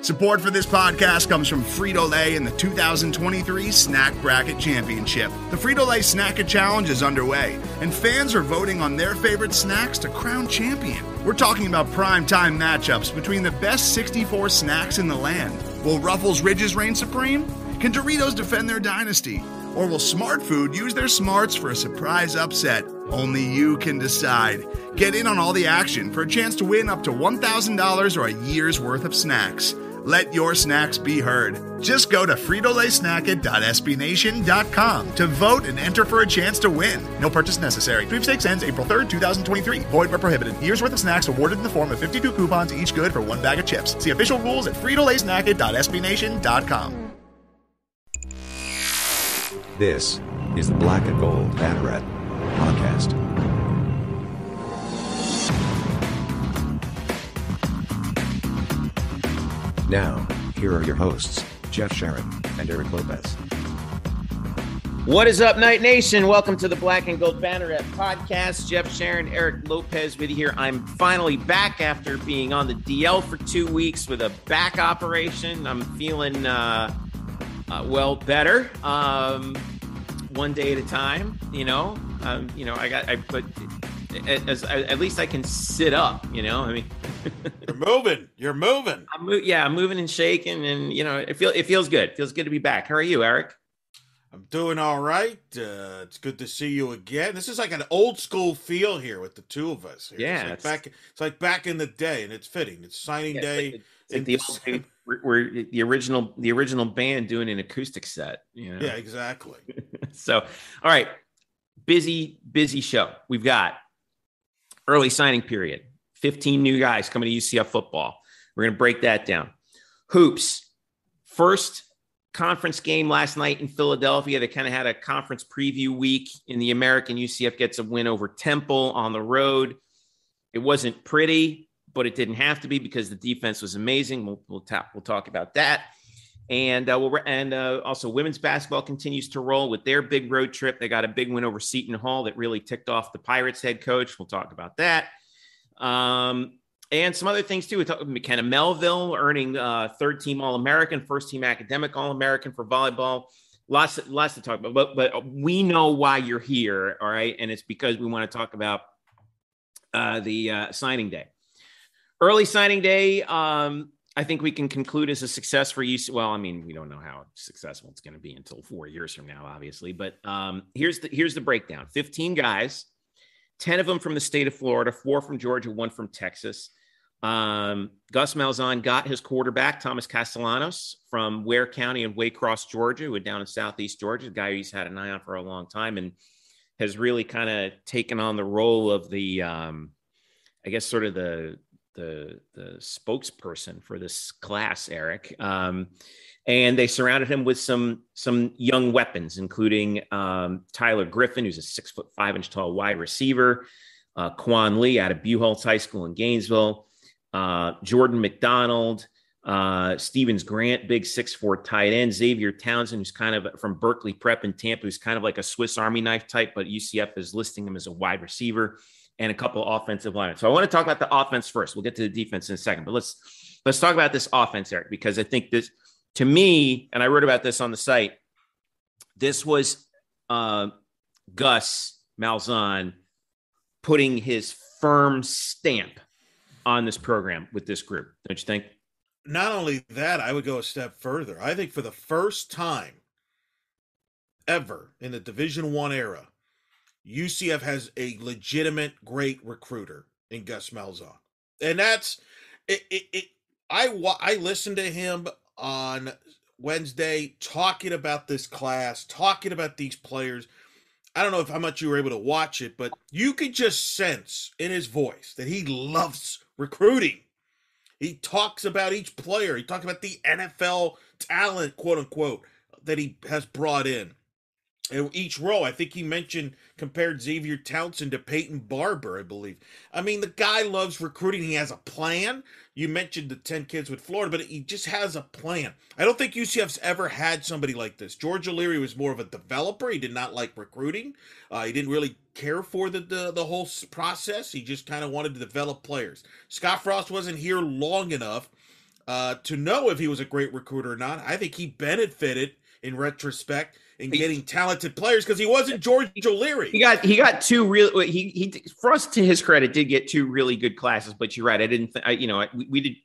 Support for this podcast comes from Frito-Lay and the 2023 Snack Bracket Championship. The Frito-Lay Snack-It Challenge is underway, and fans are voting on their favorite snacks to crown champion. We're talking about prime-time matchups between the best 64 snacks in the land. Will Ruffles Ridges reign supreme? Can Doritos defend their dynasty? Or will Smart Food use their smarts for a surprise upset? Only you can decide. Get in on all the action for a chance to win up to $1,000 or a year's worth of snacks. Let your snacks be heard. Just go to fritolaysnacket.sbnation.com to vote and enter for a chance to win. No purchase necessary. Sweepstakes ends April 3rd, 2023. Void where prohibited. Year's worth of snacks awarded in the form of 52 coupons, each good for one bag of chips. See official rules at fritolaysnacket.sbnation.com. This is the Black and Gold Banneret Podcast. Now, here are your hosts, Jeff Sharon and Eric Lopez. What is up, Night Nation? Welcome to the Black and Gold Banneret Podcast. Jeff Sharon, Eric Lopez with you here. I'm finally back after being on the DL for 2 weeks with a back operation. I'm feeling, better. One day at a time, at least I can sit up, I mean, You're moving. I'm moving and shaking, and it feels good. It feels good to be back. How are you, Eric? I'm doing all right. It's good to see you again. This is like an old school feel here with the two of us. Here. Yeah, it's like back in the day, and it's fitting. It's signing day. We're the original band doing an acoustic set. Yeah, exactly. So, all right, busy show. We've got early signing period. 15 new guys coming to UCF football. We're going to break that down. Hoops. First conference game last night in Philadelphia. They kind of had a conference preview week in the American. UCF gets a win over Temple on the road. It wasn't pretty, but it didn't have to be because the defense was amazing. We'll talk about that. And also women's basketball continues to roll with their big road trip. They got a big win over Seton Hall that really ticked off the Pirates head coach. We'll talk about that. And some other things too. We talked about McKenna Melville earning third team All-American, first team academic All-American for volleyball. Lots to talk about, but we know why you're here. All right. And it's because we want to talk about the signing day. Early signing day, I think we can conclude as a success for UC. Well, I mean, we don't know how successful it's going to be until 4 years from now, obviously. But here's the breakdown: 15 guys, 10 of them from the state of Florida, 4 from Georgia, 1 from Texas. Gus Malzahn got his quarterback, Thomas Castellanos, from Ware County in Waycross, Georgia, who is down in Southeast Georgia, a guy he's had an eye on for a long time and has really kind of taken on the role of the, sort of the spokesperson for this class, Eric. And they surrounded him with some young weapons, including Tyler Griffin, who's a 6'5" tall wide receiver, Quan Lee out of Buchholz High School in Gainesville, Jordan McDonald, Stevens Grant, big 6'4" tight end, Xavier Townsend, who's kind of from Berkeley Prep in Tampa, who's kind of like a Swiss Army knife type, but UCF is listing him as a wide receiver, and a couple of offensive linemen. So I want to talk about the offense first. We'll get to the defense in a second, but let's talk about this offense, Eric, because I think this, to me, and I wrote about this on the site, this was Gus Malzahn putting his firm stamp on this program with this group. Don't you think? Not only that, I would go a step further. I think for the first time ever in the Division I era, UCF has a legitimate great recruiter in Gus Malzahn. And that's it. I listened to him on Wednesday talking about this class, talking about these players. I don't know how much you were able to watch it, but you could just sense in his voice that he loves recruiting. He talks about each player. He talks about the NFL talent, quote unquote, that he has brought in. And each row, I think he compared Xavier Townsend to Peyton Barber, I believe. I mean, the guy loves recruiting. He has a plan. You mentioned the 10 kids with Florida, but he just has a plan. I don't think UCF's ever had somebody like this. George O'Leary was more of a developer. He did not like recruiting. He didn't really care for the whole process. He just kind of wanted to develop players. Scott Frost wasn't here long enough to know if he was a great recruiter or not. I think he benefited in retrospect in getting talented players because he wasn't George O'Leary. He got two real. He Frost, to his credit, did get two really good classes. But you're right. I didn't. We did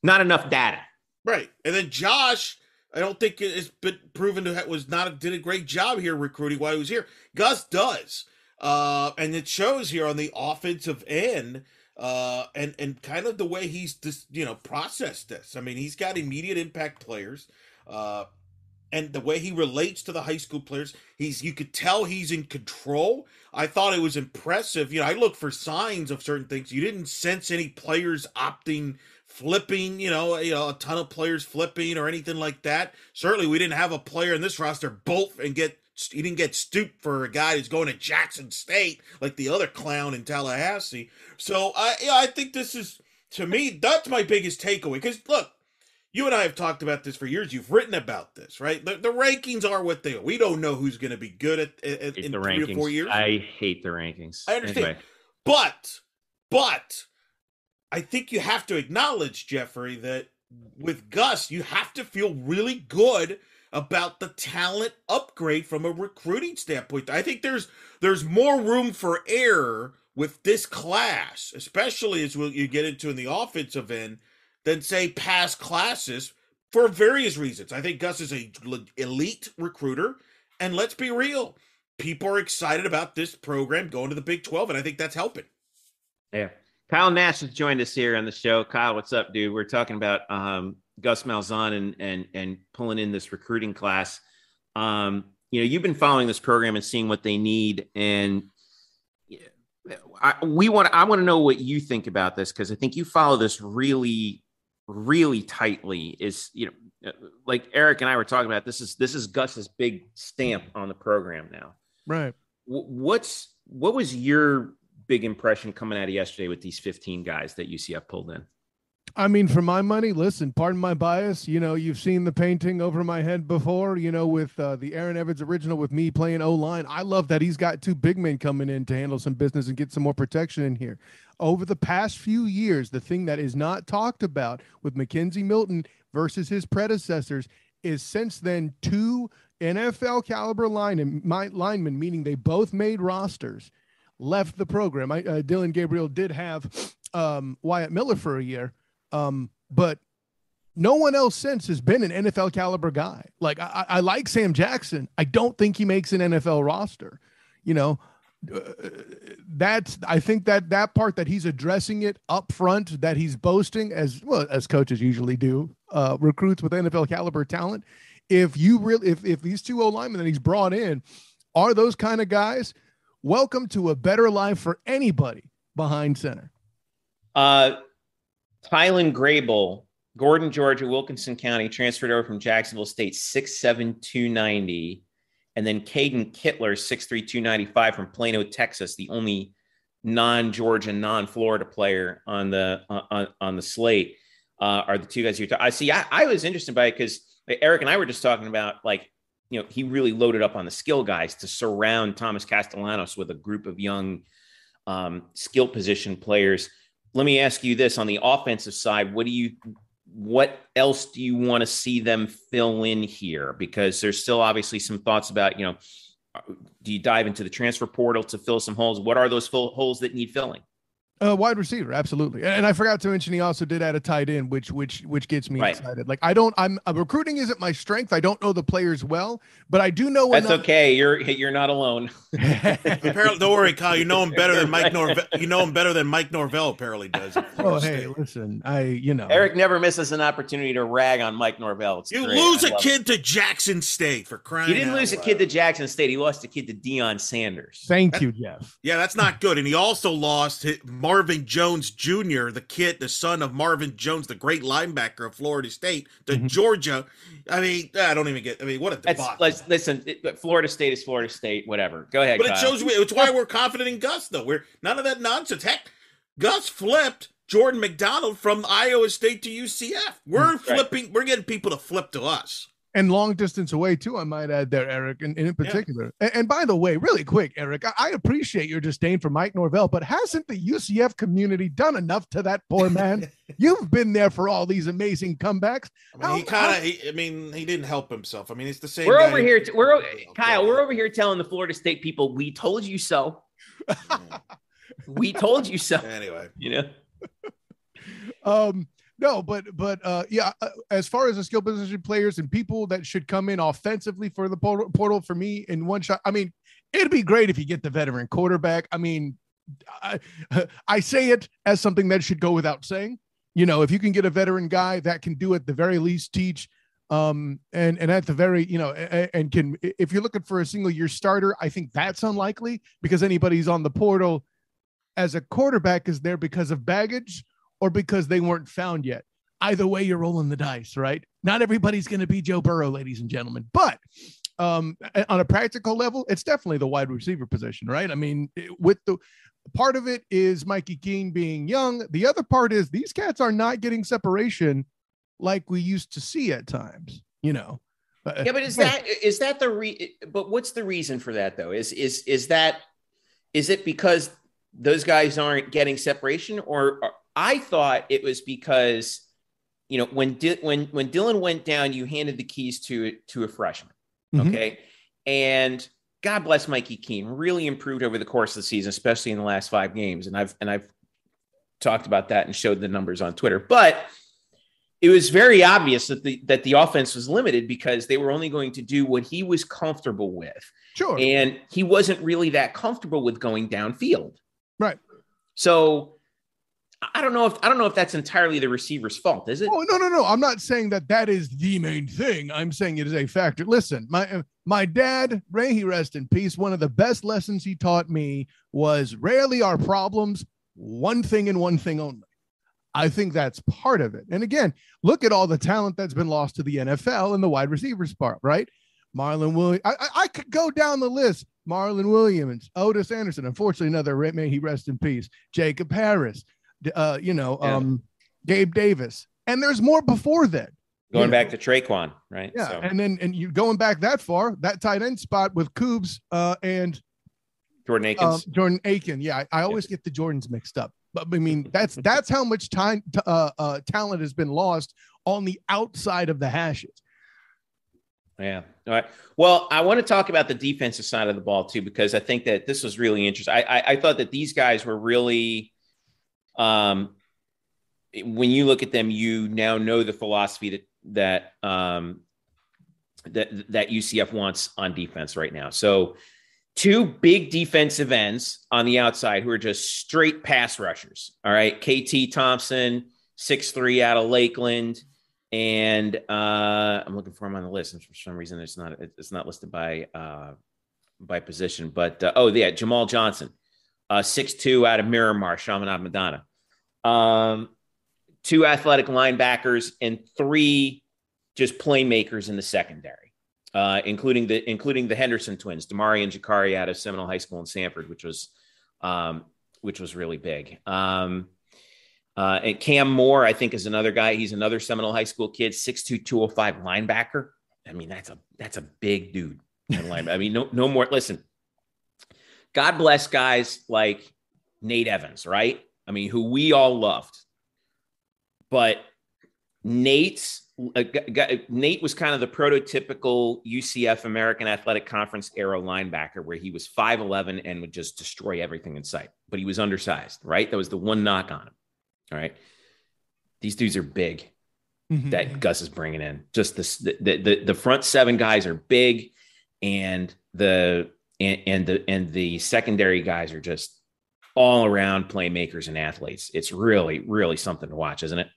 not enough data. Right, and then Josh, I don't think it's been proven to did a great job here recruiting while he was here. Gus does, and it shows here on the offensive end. And kind of the way he's just, processed this. I mean, he's got immediate impact players, and the way he relates to the high school players, you could tell he's in control. I thought it was impressive. I look for signs of certain things. You didn't sense any players flipping, a ton of players flipping or anything like that. Certainly we didn't have a player in this roster bolt and he didn't get stooped for a guy who's going to Jackson State like the other clown in Tallahassee. So I think this is, to me, that's my biggest takeaway. Because look, you and I have talked about this for years. You've written about this, right? The rankings are what they are. We don't know who's going to be good in 3 or 4 years. I hate the rankings. I understand. Anyway. But I think you have to acknowledge, Jeffrey, that with Gus, you have to feel really good about the talent upgrade from a recruiting standpoint. I think there's more room for error with this class, especially as you get into in the offensive end, than say past classes for various reasons. I think Gus is a elite recruiter, and let's be real, people are excited about this program going to the Big 12, and I think that's helping. Yeah. Kyle Nash has joined us here on the show. Kyle, what's up, dude? We're talking about Gus Malzahn and pulling in this recruiting class. You've been following this program and seeing what they need, and I want to know what you think about this, because I think you follow this really, really tightly. Is like Eric and I were talking about, this is Gus's big stamp on the program now. Right. What was your big impression coming out of yesterday with these 15 guys that UCF pulled in? I mean, for my money, listen, pardon my bias, you've seen the painting over my head before, with the Aaron Evans original with me playing O-line. I love that he's got two big men coming in to handle some business and get some more protection in here. Over the past few years, the thing that is not talked about with Mackenzie Milton versus his predecessors is since then two NFL caliber linemen, meaning they both made rosters, left the program. Dylan Gabriel did have Wyatt Miller for a year. But no one else since has been an NFL caliber guy. Like I like Sam Jackson. I don't think he makes an NFL roster. I think that part that he's addressing it up front, that he's boasting as well as coaches usually do, recruits with NFL caliber talent. If these two O-linemen that he's brought in are those kind of guys, welcome to a better life for anybody behind center. Tylen Grable, Gordon, Georgia, Wilkinson County, transferred over from Jacksonville State, 6'7", 290. And then Caden Kittler, 6'3", 295 from Plano, Texas, the only non-Georgia, non-Florida player on the slate, are the two guys you're talking. I was interested by it because Eric and I were just talking about, he really loaded up on the skill guys to surround Thomas Castellanos with a group of young skill position players. Let me ask you this: on the offensive side, what else do you want to see them fill in here? Because there's still obviously some thoughts about, do you dive into the transfer portal to fill some holes? What are those holes that need filling? Wide receiver, absolutely. And I forgot to mention he also did add a tight end, which gets me excited. Like recruiting isn't my strength. I don't know the players well, but I do know. That's okay. You're not alone. Apparently, don't worry, Kyle. You know him better than Mike Norvell. You know him better than Mike Norvell apparently does. Oh, hey, listen, Eric never misses an opportunity to rag on Mike Norvell. It's you great. lose a kid to Jackson State for crying. He didn't lose a kid to Jackson State. He lost a kid to Deion Sanders. Thank you, Jeff. Yeah, that's not good. And he also lost Marvin Jones Jr., the son of Marvin Jones, the great linebacker of Florida State, to Georgia. I mean, I don't even get. I mean, what a debacle. Listen, Florida State is Florida State. Whatever. Go ahead. But Kyle. it shows me. It's why we're confident in Gus, though. We're none of that nonsense. Heck, Gus flipped Jordan McDonald from Iowa State to UCF. We're flipping. We're getting people to flip to us. And long distance away, too, I might add there, Eric, and in particular. Yeah. And by the way, really quick, Eric, I appreciate your disdain for Mike Norvell, but hasn't the UCF community done enough to that poor man? You've been there for all these amazing comebacks. I mean, he didn't help himself. I mean, it's the same. We're over here. Kyle, we're over here telling the Florida State people, we told you so. We told you so. Anyway, No, but as far as the skill position players and people that should come in offensively for the portal for me in one shot, I mean, it'd be great if you get the veteran quarterback. I mean, I say it as something that should go without saying. If you can get a veteran guy that can do at the very least teach, and at the very, and can, if you're looking for a single year starter, I think that's unlikely because anybody's on the portal as a quarterback is there because of baggage or because they weren't found yet. Either way, you're rolling the dice, right? Not everybody's going to be Joe Burrow, ladies and gentlemen. But on a practical level, it's definitely the wide receiver position, right? I mean, with the part of it is Mikey Keene being young. The other part is these cats are not getting separation like we used to see at times, Yeah, but is that but what's the reason for that though? Is it because those guys aren't getting separation, or I thought it was because, when Dylan went down, you handed the keys to a freshman. Okay. Mm-hmm. And God bless Mikey Keene, really improved over the course of the season, especially in the last 5 games. And I've talked about that and showed the numbers on Twitter, but it was very obvious that the offense was limited because they were only going to do what he was comfortable with. Sure. And he wasn't really that comfortable with going downfield. Right. So I don't know if that's entirely the receiver's fault, is it? Oh, no. I'm not saying that is the main thing. I'm saying it is a factor. Listen, my dad, Ray, he rest in peace. One of the best lessons he taught me was rarely are problems one thing and one thing only. I think that's part of it. And again, look at all the talent that's been lost to the NFL in the wide receivers part, right? Marlon Williams. I could go down the list. Marlon Williams, Otis Anderson. Unfortunately, another, may he rest in peace. Jacob Harris. Gabe Davis, and there's more before that. Going back to Traquan, right? Yeah, so. And you going back that far, that tight end spot with Coobs and Jordan Akins. Jordan Aiken. Yeah, I always get the Jordans mixed up, but I mean that's how much talent has been lost on the outside of the hashes. Yeah. All right. Well, I want to talk about the defensive side of the ball too, because I think that this was really interesting. I thought that these guys were really. When you look at them, you now know the philosophy that UCF wants on defense right now. So 2 big defensive ends on the outside who are just straight pass rushers. All right. KT Thompson, 6'3" out of Lakeland. And I'm looking for him on the list. And for some reason, it's not listed by position, but Jamal Johnson, 6'2" out of Miramar, Chaminade Madonna. 2 athletic linebackers and 3 just playmakers in the secondary, including the Henderson twins, Damari and Jakari out of Seminole High School in Sanford, which was really big. And Cam Moore, I think, is another guy. He's another Seminole High School kid, 6'2", 205 linebacker. I mean, that's a big dude. I mean, no more. Listen, God bless guys like Nate Evans, right? I mean, who we all loved, but Nate was kind of the prototypical UCF American Athletic Conference era linebacker where he was 5'11" and would just destroy everything in sight, but he was undersized, right? That was the one knock on him. All right. These dudes are big that Gus is bringing in. Just the front 7 guys are big, and the secondary guys are just all around playmakers and athletes. It's really, really something to watch, isn't it?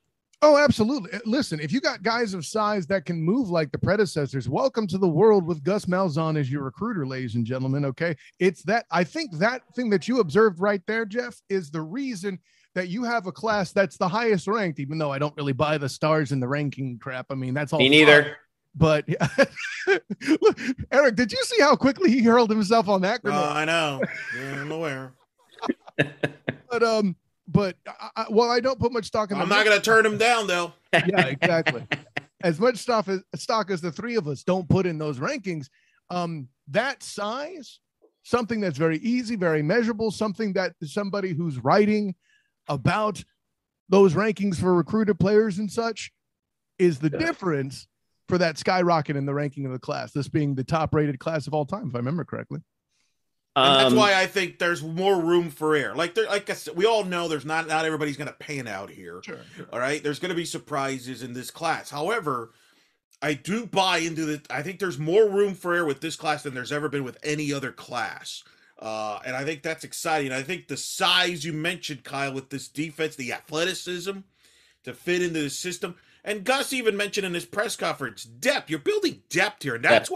Oh, absolutely. Listen, if you got guys of size that can move like the predecessors, welcome to the world with Gus Malzahn as your recruiter, ladies and gentlemen. Okay. I think that thing that you observed right there, Jeff, is the reason that you have a class that's the highest ranked, even though I don't really buy the stars and the ranking crap. I mean, that's all. Me neither. But look, Eric, did you see how quickly he hurled himself on that? I know. Yeah, I'm aware. But I don't put much stock in. I'm not going to turn him down, though. Yeah, exactly. as much stock as the three of us don't put in those rankings, that size, something that's very easy, very measurable, something that somebody who's writing about those rankings for recruited players and such is the difference for that skyrocket in the ranking of the class, this being the top rated class of all time, if I remember correctly. And that's why I think there's more room for error. Like I said, we all know there's not everybody's going to pan out here. Sure. All right. There's going to be surprises in this class. However, I do buy into I think there's more room for error with this class than there's ever been with any other class. And I think that's exciting. I think the size you mentioned, Kyle, with this defense, the athleticism to fit into the system. And Gus even mentioned in his press conference, depth. You're building depth here. And that's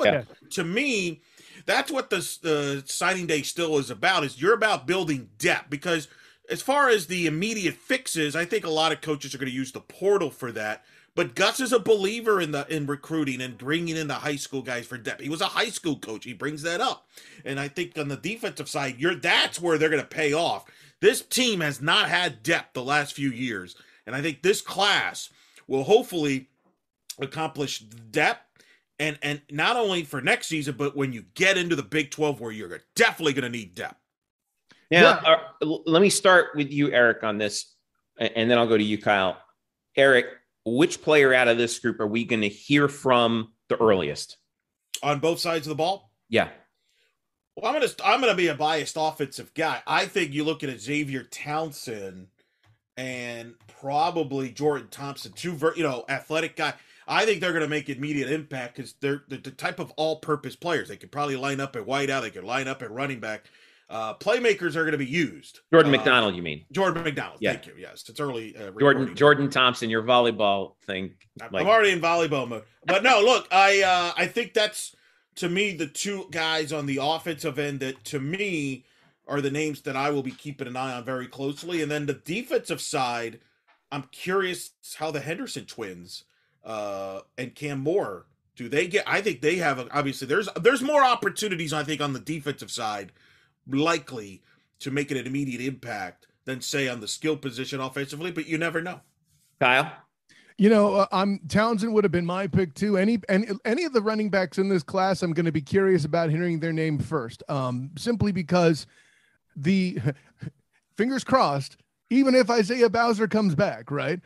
to me, that's what the signing day still is about, is you're about building depth. Because as far as the immediate fixes, I think a lot of coaches are going to use the portal for that. But Gus is a believer in recruiting and bringing in the high school guys for depth. He was a high school coach. He brings that up. And I think on the defensive side, that's where they're going to pay off. This team has not had depth the last few years. And I think this class will hopefully accomplish depth. And not only for next season, but when you get into the Big 12 where you're definitely going to need depth. Now, let me start with you, Eric, on this, and then I'll go to you, Kyle. Eric, which player out of this group are we going to hear from the earliest? On both sides of the ball? Yeah. Well, I'm gonna be a biased offensive guy. I think you look at Xavier Townsend and probably Jordan Thompson, two athletic guy. I think they're going to make immediate impact because they're the type of all-purpose players. They could probably line up at wideout. They could line up at running back. Playmakers are going to be used. Jordan McDonald, you mean? Jordan McDonald. Yeah. Thank you. Yes, it's early. Jordan Thompson, your volleyball thing. I'm already in volleyball mode. But no, look, I think that's, to me, the two guys on the offensive end that, to me, are the names that I will be keeping an eye on very closely. And then the defensive side, I'm curious how the Henderson twins and Cam Moore, do they get? I think they have, obviously, there's more opportunities, I think, on the defensive side likely to make it an immediate impact than, say, on the skill position offensively, but you never know. Kyle? Townsend would have been my pick too. Any of the running backs in this class, I'm going to be curious about hearing their name first, simply because the fingers crossed, even if Isaiah Bowser comes back, right?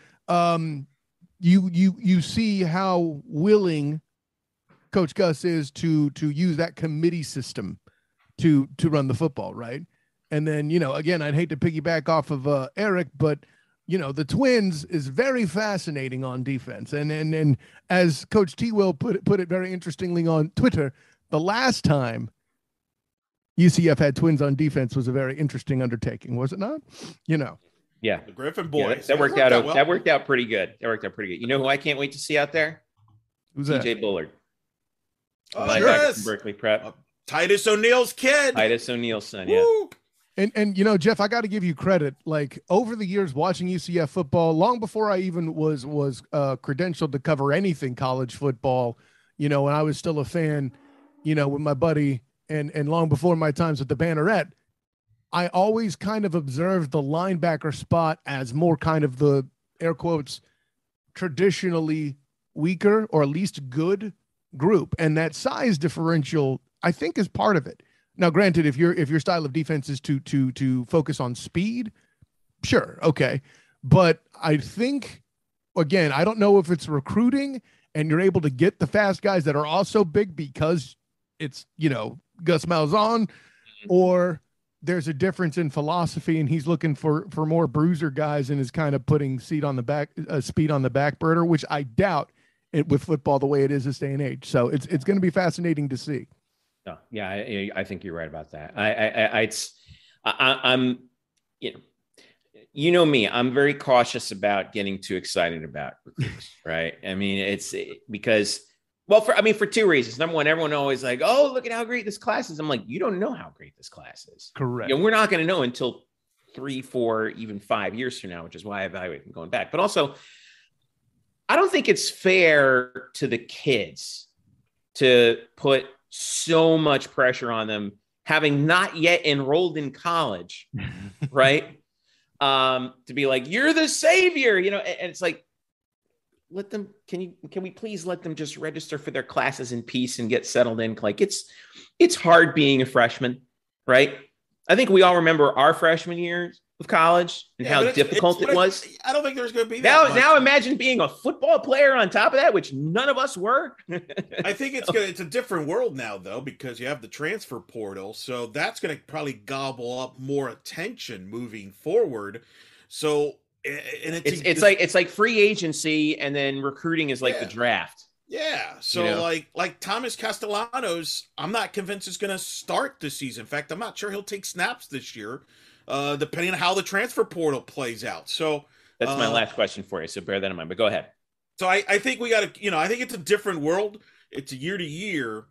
You see how willing Coach Gus is to use that committee system to run the football, right? And then, again, I'd hate to piggyback off of Eric, but the Twins is very fascinating on defense. And as Coach T. Will put it very interestingly on Twitter, the last time UCF had Twins on defense was a very interesting undertaking, was it not? Yeah. The Griffin boys. Yeah, that worked out pretty good. You know who I can't wait to see out there? Who's that? TJ Bullard. Yes. Berkeley Prep. Titus O'Neill's kid. Titus O'Neill's son, yeah. Woo. And Jeff, I got to give you credit. Like, over the years watching UCF football, long before I even was credentialed to cover anything college football, when I was still a fan, with my buddy, and long before my times with the Banneret, I always kind of observed the linebacker spot as more kind of the, air quotes, traditionally weaker or at least good group. And that size differential, I think, is part of it. Now, granted, if your style of defense is to focus on speed, sure, okay. But I think, again, I don't know if it's recruiting and you're able to get the fast guys that are also big because it's, Gus Malzahn, or there's a difference in philosophy and he's looking for more bruiser guys and is kind of putting speed on the back burner, which I doubt it with football the way it is this day and age. So it's going to be fascinating to see. No, yeah, I think you're right about that. I'm me, I'm very cautious about getting too excited about recruits, right? I mean, it's because, for two reasons. Number one, everyone always like, oh, look at how great this class is. I'm like, you don't know how great this class is. Correct. We're not going to know until 3, 4, even 5 years from now, which is why I evaluate them going back. But also, I don't think it's fair to the kids to put so much pressure on them having not yet enrolled in college, right? To be like, you're the savior, and it's like, let them, can we please let them just register for their classes in peace and get settled in? Like it's hard being a freshman, right? I think we all remember our freshman years of college and how difficult it was. I don't think there's going to be that now imagine being a football player on top of that, which none of us were. I think it's a different world now, though, because you have the transfer portal. So that's going to probably gobble up more attention moving forward. So, and it's like free agency, and then recruiting is like the draft. Yeah. So like Thomas Castellanos, I'm not convinced is going to start this season. In fact, I'm not sure he'll take snaps this year, depending on how the transfer portal plays out. So that's my last question for you. So bear that in mind, but go ahead. So I think we got to, I think it's a different world. It's a year to year.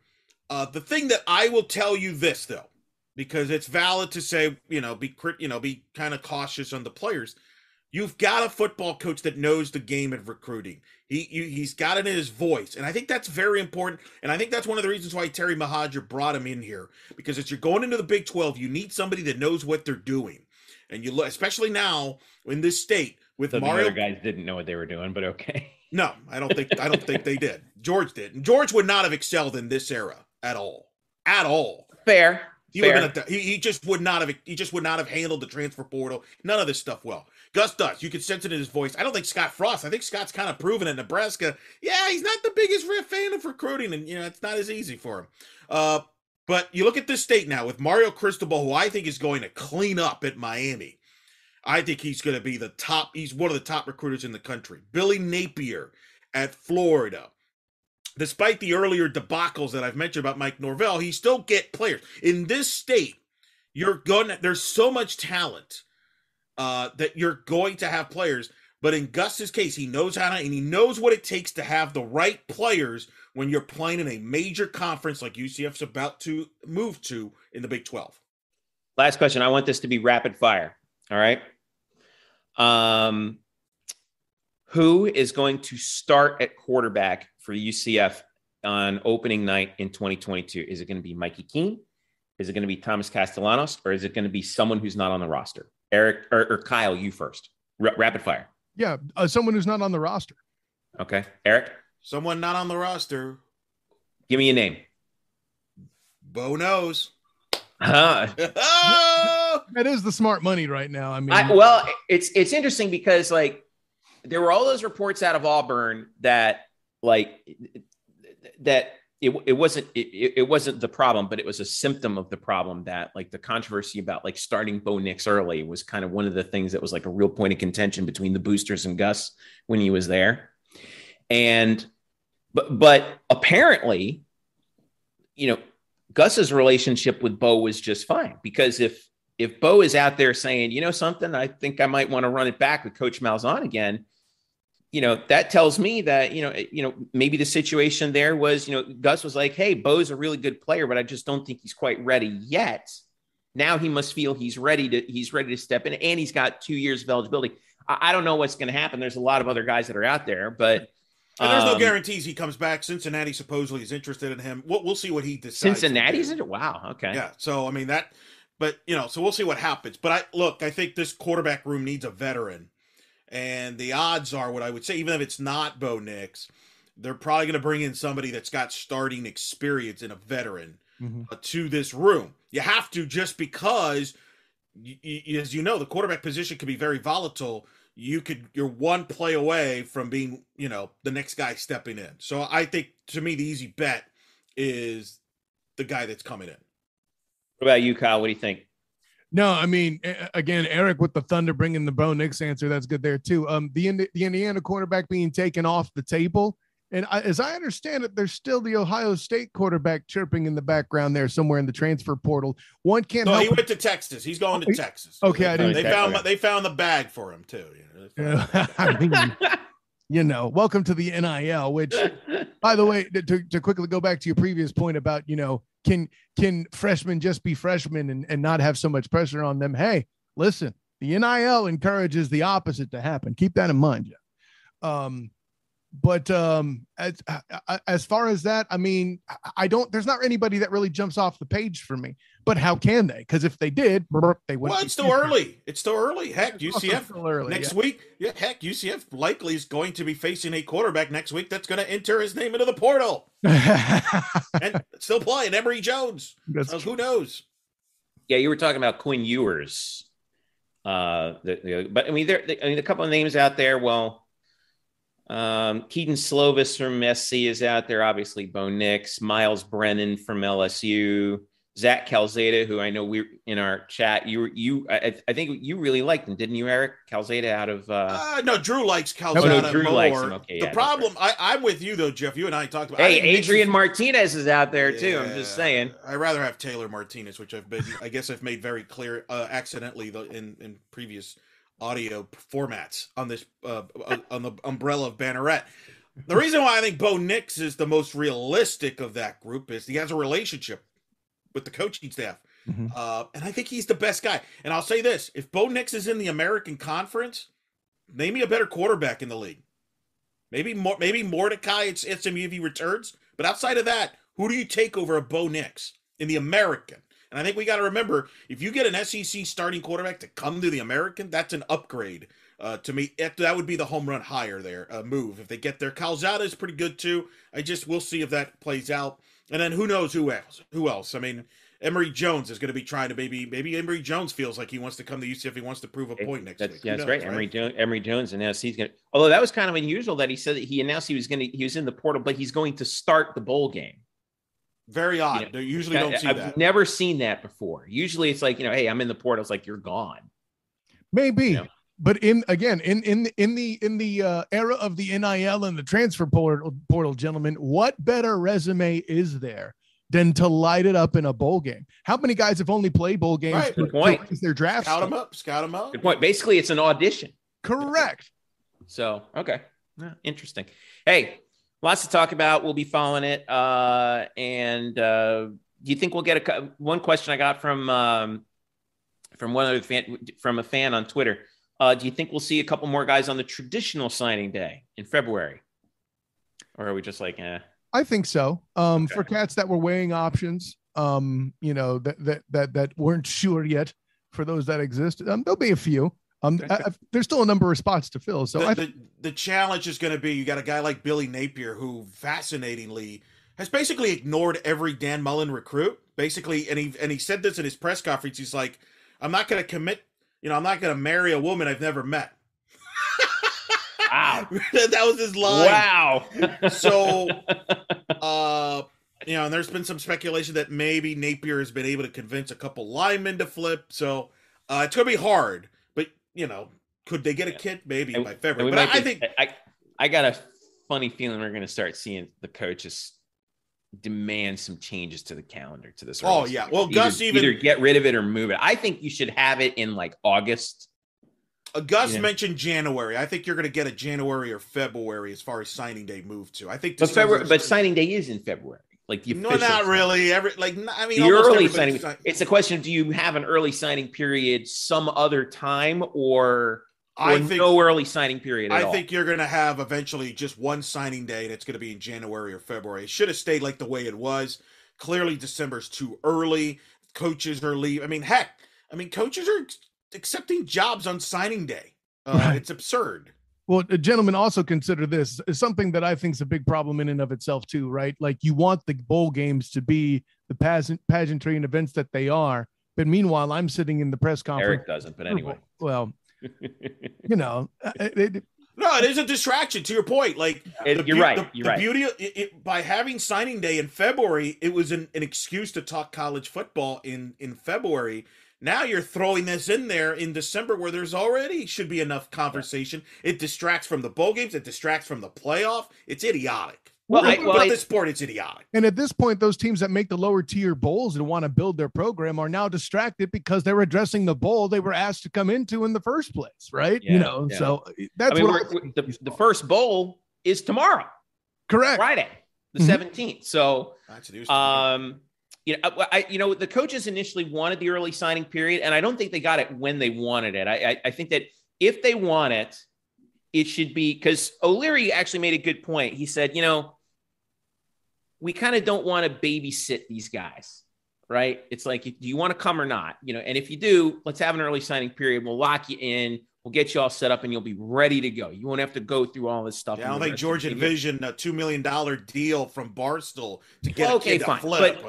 The thing that I will tell you this though, because it's valid to say, be kind of cautious on the players. You've got a football coach that knows the game of recruiting. He's got it in his voice. And I think that's very important. And I think that's one of the reasons why Terry Mohajir brought him in here. Because as you're going into the Big 12, you need somebody that knows what they're doing. And you look, especially now in this state with so Mario. The other guys didn't know what they were doing, but okay. No, I don't think they did. George did. And George would not have excelled in this era at all. At all. Fair. He just would not have handled the transfer portal. None of this stuff well. Gus does. You can sense it in his voice. I don't think Scott Frost. I think Scott's kind of proven at Nebraska. Yeah, he's not the biggest fan of recruiting, and it's not as easy for him. But you look at this state now with Mario Cristobal, who I think is going to clean up at Miami. I think he's going to be the top. He's one of the top recruiters in the country. Billy Napier at Florida. Despite the earlier debacles that I've mentioned about Mike Norvell, he still get players. In this state, there's so much talent that you're going to have players. But in Gus's case, he knows and he knows what it takes to have the right players when you're playing in a major conference like UCF's about to move to in the Big 12. Last question. I want this to be rapid fire. All right. Who is going to start at quarterback for UCF on opening night in 2022? Is it going to be Mikey Keene? Is it going to be Thomas Castellanos? Or is it going to be someone who's not on the roster? Eric or Kyle, you first. Rapid fire. Yeah, someone who's not on the roster. Okay. Eric? Someone not on the roster. Give me a name. Bo knows. Huh. That is the smart money right now. I mean, it's interesting because there were all those reports out of Auburn that it wasn't the problem, but it was a symptom of the problem that the controversy about starting Bo Nix early was kind of one of the things that was a real point of contention between the boosters and Gus when he was there. But apparently, Gus's relationship with Bo was just fine, because if Bo is out there saying, something, I think I might want to run it back with Coach Malzahn again, that tells me that, maybe the situation there was, Gus was like, hey, Bo's a really good player, but I just don't think he's quite ready yet. Now he must feel he's ready to step in, and he's got 2 years of eligibility. I don't know what's going to happen. There's a lot of other guys that are out there, but and there's no guarantees he comes back. Cincinnati supposedly is interested in him. We'll see what he decides. Cincinnati's in it? Wow. Okay. Yeah. So, I mean, so we'll see what happens. But I think this quarterback room needs a veteran. And the odds are, what I would say, even if it's not Bo Nix, they're probably going to bring in somebody that's got starting experience and a veteran to this room. You have to, just because, as you know, the quarterback position can be very volatile. You're one play away from being, the next guy stepping in. So I think, to me, the easy bet is the guy that's coming in. What about you, Kyle? What do you think? No, I mean, again, Eric with the Thunder bringing the Bo Nix answer. That's good there too. The Indiana quarterback being taken off the table. And as I understand it, there's still the Ohio State quarterback chirping in the background there somewhere in the transfer portal. One can't. No, he went to Texas. He's going to Texas. Okay, I didn't. They found the bag for him too. I mean, welcome to the NIL. Which, by the way, to quickly go back to your previous point about can freshmen just be freshmen and not have so much pressure on them? Hey, listen, the NIL encourages the opposite to happen. Keep that in mind, Jeff. But as far as that, I mean, there's not anybody that really jumps off the page for me. But how can they? Because if they did, they wouldn't. Well, it's still early. It's still early. Heck, UCF early, next week. Yeah, heck, UCF likely is going to be facing a quarterback next week that's going to enter his name into the portal and still playing Emory Jones. So who knows? Yeah, you were talking about Quinn Ewers. But I mean, a couple of names out there. Well, Keaton Slovis from SC is out there. Obviously, Bo Nix, Miles Brennan from LSU. Zach Calzada, who I know we're in our chat, I think you really liked him, didn't you, Eric? Calzada out of no, Drew likes Calzada. Drew more. likes him. Okay, the problem, I'm with you though, Jeff. You and I talked about. Hey, Adrian Martinez is out there too. I'm just saying. I'd rather have Taylor Martinez, which I guess I've made very clear accidentally in previous audio formats on this on the umbrella of Banneret. The reason why I think Bo Nix is the most realistic of that group is he has a relationship with the coaching staff. And I think he's the best guy. And I'll say this, if Bo Nix is in the American Conference, name me a better quarterback in the league. Maybe Mordecai at SMU if he returns. But outside of that, who do you take over a Bo Nix in the American? And I think we got to remember, if you get an SEC starting quarterback to come to the American, that's an upgrade. To me, that would be the home run higher there, move. If they get there, Calzada is pretty good too. We'll see if that plays out. And then who knows who else? I mean, Emory Jones is going to be trying to maybe Emory Jones feels like he wants to come to UCF. He wants to prove a point next week. That's right. Emory Jones announced he's going to. Although that was kind of unusual that he said that he announced he was in the portal, but he's going to start the bowl game. Very odd. They usually don't see that. I've never seen that before. Usually it's like, hey, I'm in the portal. It's like you're gone. Maybe. But in the era of the NIL and the transfer portal, gentlemen, what better resume is there than to light it up in a bowl game? How many guys have only played bowl games? Right. Good point. Their draft. Scout them up. Good point. Basically, it's an audition. Correct. So, okay. Interesting. Hey, lots to talk about. We'll be following it. And do you think we'll get one question I got from a fan on Twitter? Do you think we'll see a couple more guys on the traditional signing day in February? Or are we just like, I think so. Okay. For cats that were weighing options, that weren't sure yet, for those that exist, there'll be a few. There's still a number of spots to fill. So the challenge is going to be, you got a guy like Billy Napier, who fascinatingly has basically ignored every Dan Mullen recruit, basically. And he said this in his press conference. He's like, I'm not going to commit. I'm not going to marry a woman I've never met. Wow. That was his line. Wow. So, and there's been some speculation that maybe Napier has been able to convince a couple linemen to flip. So, it's going to be hard. But, could they get a kid? Maybe by February. But I think I got a funny feeling we're going to start seeing the coaches demand some changes to the calendar to this. Oh yeah. Well, Gus either get rid of it or move it. I think you should have it in like August. Gus mentioned January. I think you're going to get a January or February as far as signing day move to. I think, but signing day is in February. Like the no, not really. The early signing. It's a question of, do you have an early signing period some other time, or no early signing period at all? I think you're going to have eventually just one signing day, and it's going to be in January or February. It should have stayed like the way it was. Clearly, December's too early. Coaches are leaving. Coaches are accepting jobs on signing day. It's absurd. Well, gentlemen, also consider this is something that I think is a big problem in and of itself too, right? Like, you want the bowl games to be the pageantry and events that they are. But meanwhile, I'm sitting in the press conference. Eric doesn't, but anyway. Well, no, it is a distraction, to your point. Like, you're right. The beauty of it, by having signing day in February, it was an excuse to talk college football in February. Now you're throwing this in there in December, where there's already should be enough conversation. It distracts from the bowl games. It distracts from the playoff. It's idiotic. This sport, it's idiotic. And at this point, those teams that make the lower tier bowls and want to build their program are now distracted because they're addressing the bowl they were asked to come into in the first place, right? Yeah, So that's the first bowl is tomorrow. Correct. Friday, the 17th. So, that's news. The coaches initially wanted the early signing period, and I don't think they got it when they wanted it. I think that if they want it, it should be, because O'Leary actually made a good point. He said, we kind of don't want to babysit these guys, right? It's like, do you want to come or not? And if you do, let's have an early signing period. We'll lock you in. We'll get you all set up and you'll be ready to go. You won't have to go through all this stuff. Yeah, I don't think George envisioned a $2 million deal from Barstool to get a kid to flip.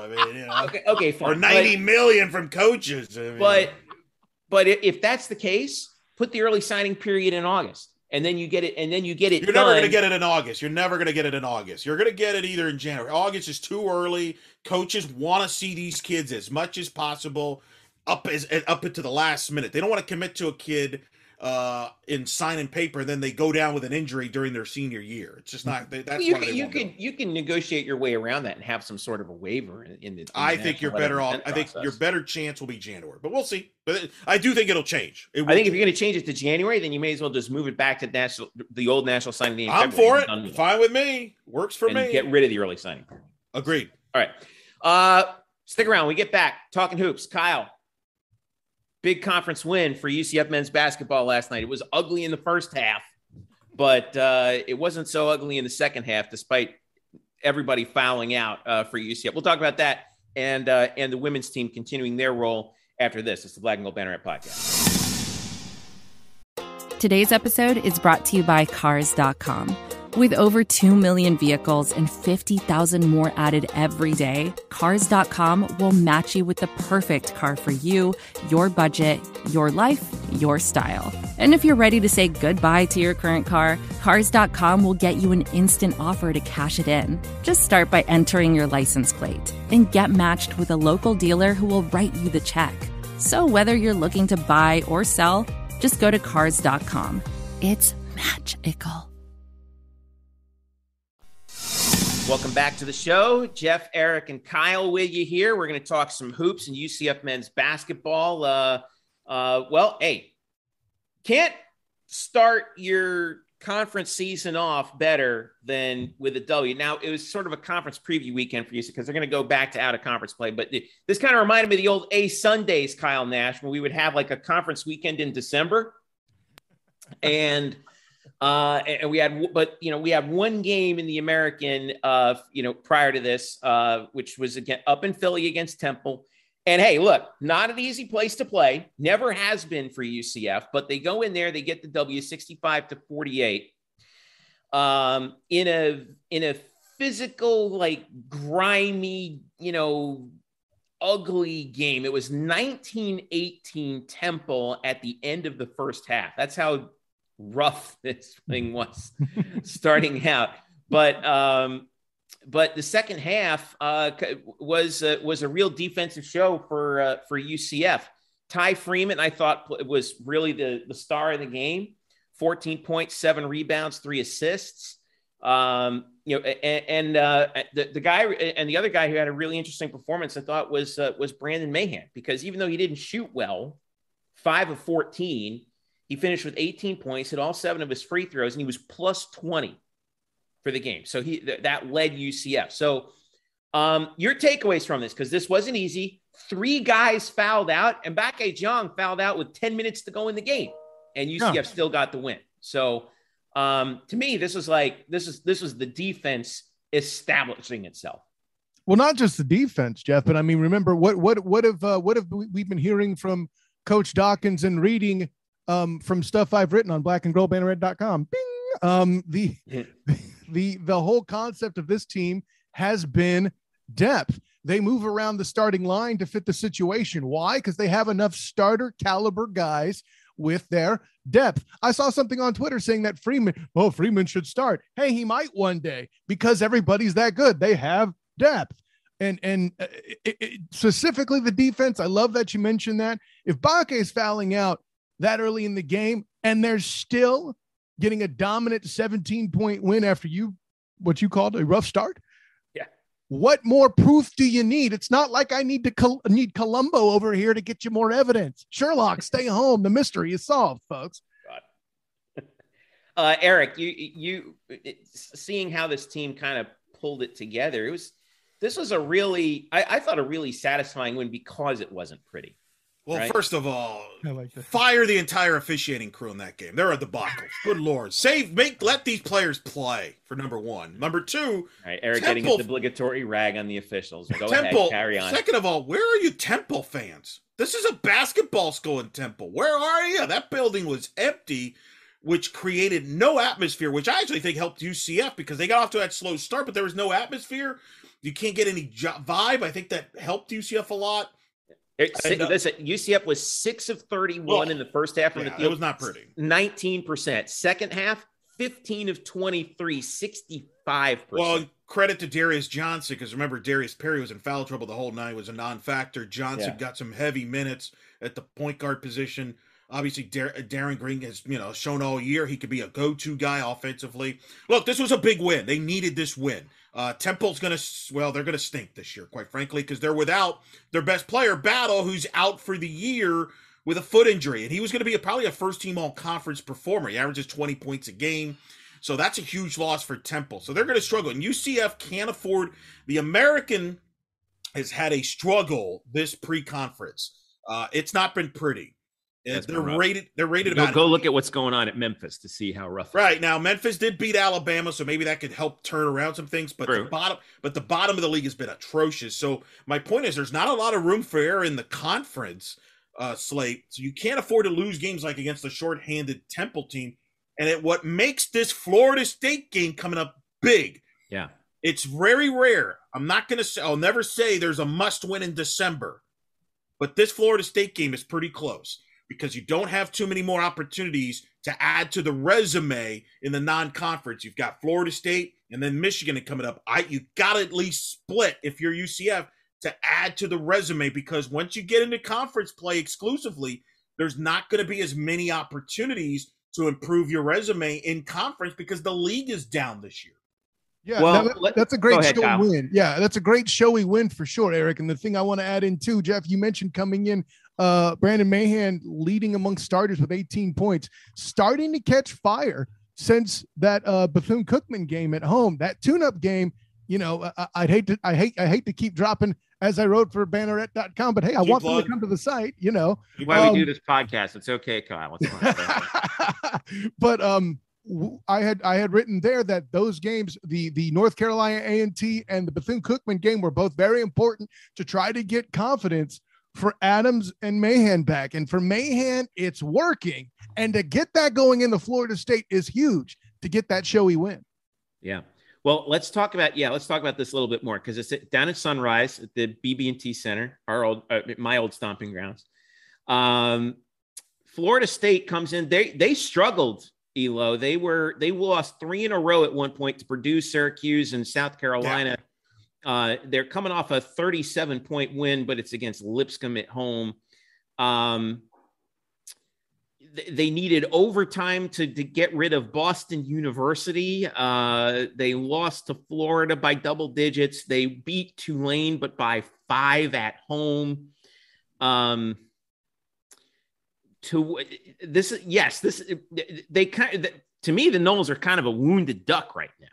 Okay, fine. Or $90 million from coaches. But if that's the case, put the early signing period in August. And then you get it. You're never going to get it in August. You're never going to get it in August. You're going to get it either in January. August is too early. Coaches want to see these kids as much as possible up into the last minute. They don't want to commit to a kid in signing paper, and then they go down with an injury during their senior year. It's just not. That's you can negotiate your way around that and have some sort of a waiver I think you're better off. I think your better chance will be January, but we'll see. But I do think it'll change. I think if you're going to change it to January, then you may as well just move it back to the old national signing day. I'm for it. Fine with me. Works for me. Get rid of the early signing period. Agreed. All right. Stick around. We get back talking hoops. Kyle. Big conference win for UCF men's basketball last night. It was ugly in the first half, but it wasn't so ugly in the second half, despite everybody fouling out for UCF. We'll talk about that and the women's team continuing their role after this. It's the Black Gold Banneret Podcast. Today's episode is brought to you by Cars.com. With over 2 million vehicles and 50,000 more added every day, Cars.com will match you with the perfect car for you, your budget, your life, your style. And if you're ready to say goodbye to your current car, Cars.com will get you an instant offer to cash it in. Just start by entering your license plate and get matched with a local dealer who will write you the check. So whether you're looking to buy or sell, just go to Cars.com. It's magical. Welcome back to the show. Jeff, Eric, and Kyle with you here. We're going to talk some hoops and UCF men's basketball. Can't start your conference season off better than with a W. Now, it was sort of a conference preview weekend for UCF because they're going to go back to out-of-conference play. But this kind of reminded me of the old A Sundays, Kyle Nash, when we would have like a conference weekend in December. And we had one game in the American, prior to this, which was again up in Philly against Temple. And hey, look, not an easy place to play. Never has been for UCF, but they go in there, they get the W 65-48. In a physical, like grimy, ugly game. It was 19-18 Temple at the end of the first half. That's how rough this thing was starting out, but the second half was a real defensive show for UCF. Ty Freeman, I thought, was really the star of the game. 14 points, 7 rebounds, 3 assists. The guy and the other guy who had a really interesting performance, I thought, was Brandon Mahan, because even though he didn't shoot well, 5 of 14. He finished with 18 points, hit all 7 of his free throws, and he was plus 20 for the game. So that led UCF. So your takeaways from this, because this wasn't easy. 3 guys fouled out, and Bakke Jong fouled out with 10 minutes to go in the game, and UCF still got the win. So to me, this was the defense establishing itself. Well, not just the defense, Jeff, but I mean, remember what have we been hearing from Coach Dawkins and reading from stuff I've written on blackandgoldbanneret.com. Bing. The whole concept of this team has been depth. They move around the starting line to fit the situation. Why? Because they have enough starter caliber guys with their depth. I saw something on Twitter saying that Freeman should start. Hey, he might one day, because everybody's that good. They have depth. And specifically the defense, I love that you mentioned that. If Bakke is fouling out that early in the game and they're still getting a dominant 17-point win after what you called a rough start, what more proof do you need? It's not like I need Columbo over here to get you more evidence. Sherlock, stay home. The mystery is solved, folks. Eric, you seeing how this team kind of pulled it together, this was a really, I thought, a really satisfying win because it wasn't pretty. Well, right? first of all, I like that. fire the entire officiating crew in that game. They're a debacle. Good Lord. Let these players play, for number one. Number two, All right, Eric getting his obligatory rag on the officials. Go ahead, carry on. Second of all, where are you Temple fans? This is a basketball school in Temple. Where are you? That building was empty, which created no atmosphere, which I actually think helped UCF because they got off to that slow start, but there was no atmosphere. You can't get any vibe. I think that helped UCF a lot. Listen, UCF was 6 of 31 in the first half of the field. It was not pretty. 19%. Second half, 15 of 23, 65%. Well, credit to Darius Johnson, because remember, Darius Perry was in foul trouble the whole night, was a non-factor. Johnson got some heavy minutes at the point guard position. Obviously, Darren Green has shown all year he could be a go-to guy offensively. Look, this was a big win. They needed this win. Temple's they're going to stink this year, quite frankly, because they're without their best player, Battle, who's out for the year with a foot injury. And he was going to be probably a first-team all-conference performer. He averages 20 points a game. So that's a huge loss for Temple. So they're going to struggle. And UCF can't afford – the American has had a struggle this pre-conference. It's not been pretty. They're rated about. Go look at what's going on at Memphis to see how rough. Right now, Memphis did beat Alabama, so maybe that could help turn around some things. But the bottom of the league has been atrocious. So my point is, there's not a lot of room for error in the conference slate. So you can't afford to lose games like against the shorthanded Temple team. And what makes this Florida State game coming up big? Yeah, it's very rare. I'll never say there's a must win in December, but this Florida State game is pretty close, because you don't have too many more opportunities to add to the resume in the non-conference. You've got Florida State and then Michigan coming up. You got to at least split, if you're UCF, to add to the resume, because once you get into conference play exclusively, there's not going to be as many opportunities to improve your resume in conference because the league is down this year. Yeah, well, that's a great showy win. Yeah, that's a great showy win for sure, Eric. And the thing I want to add in too, Jeff, you mentioned coming in, Brandon Mahan leading among starters with 18 points, starting to catch fire since that Bethune-Cookman game at home. That tune-up game, I hate to keep dropping, as I wrote for Banneret.com, but hey, I want them to come to the site. Why we do this podcast? It's okay, Kyle. It's fine. But I had written there that those games, the North Carolina A&T and the Bethune-Cookman game, were both very important to try to get confidence for Adams and Mahan back. And for Mahan, it's working. And to get that going in the Florida State is huge, to get that showy win. Yeah. Well, let's talk about this a little bit more, because it's down at Sunrise at the BB&T Center, my old stomping grounds. Florida State comes in. They struggled, Elo. They lost 3 in a row at one point to Purdue, Syracuse, and South Carolina. Yeah. They're coming off a 37-point win, but it's against Lipscomb at home. They needed overtime to get rid of Boston University. They lost to Florida by double digits. They beat Tulane, but by 5 at home. To me, the Noles are kind of a wounded duck right now.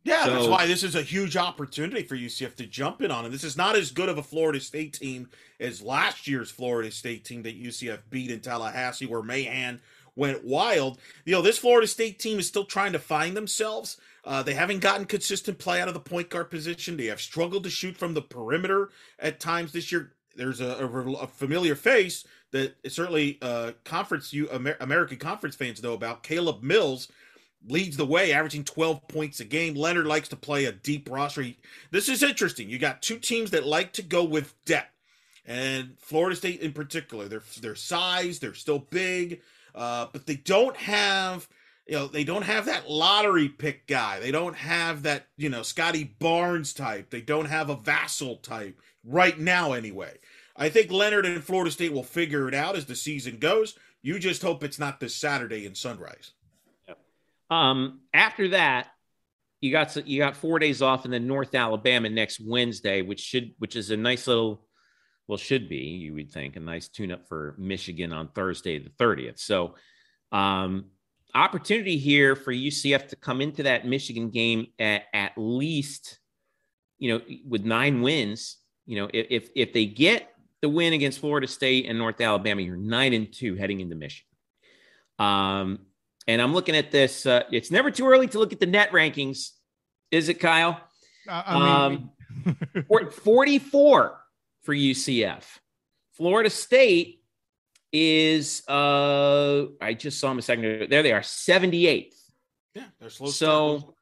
Yeah, that's why this is a huge opportunity for UCF to jump in on. And this is not as good of a Florida State team as last year's Florida State team that UCF beat in Tallahassee, where Mahan went wild. This Florida State team is still trying to find themselves. They haven't gotten consistent play out of the point guard position. They have struggled to shoot from the perimeter at times this year. There's a familiar face that certainly American Conference fans know about. Caleb Mills leads the way, averaging 12 points a game. Leonard likes to play a deep roster. This is interesting. You got two teams that like to go with depth, and Florida State in particular. Their size, they're still big, but they don't have that lottery pick guy. They don't have that Scotty Barnes type. They don't have a Vassell type right now anyway. I think Leonard and Florida State will figure it out as the season goes. You just hope it's not this Saturday in Sunrise. After that, you got 4 days off, and then North Alabama next Wednesday, which is a nice little, should be, you would think, a nice tune-up for Michigan on Thursday the 30th. So opportunity here for UCF to come into that Michigan game at least, with 9 wins. If they get the win against Florida State and North Alabama. You're 9-2 heading into Michigan. And I'm looking at this. It's never too early to look at the net rankings, is it, Kyle? 44 for UCF. Florida State is, I just saw them a second ago. There they are, 78th. Yeah, they're slow. So,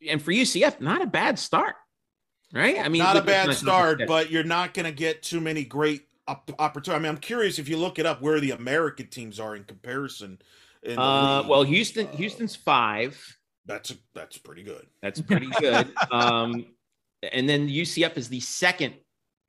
and for UCF, not a bad start, right? I mean, not a bad start, but you're not going to get too many great opportunities. I mean, I'm curious if you look it up where the American teams are in comparison. Well, Houston's 5. That's pretty good. That's pretty good. And then UCF is the second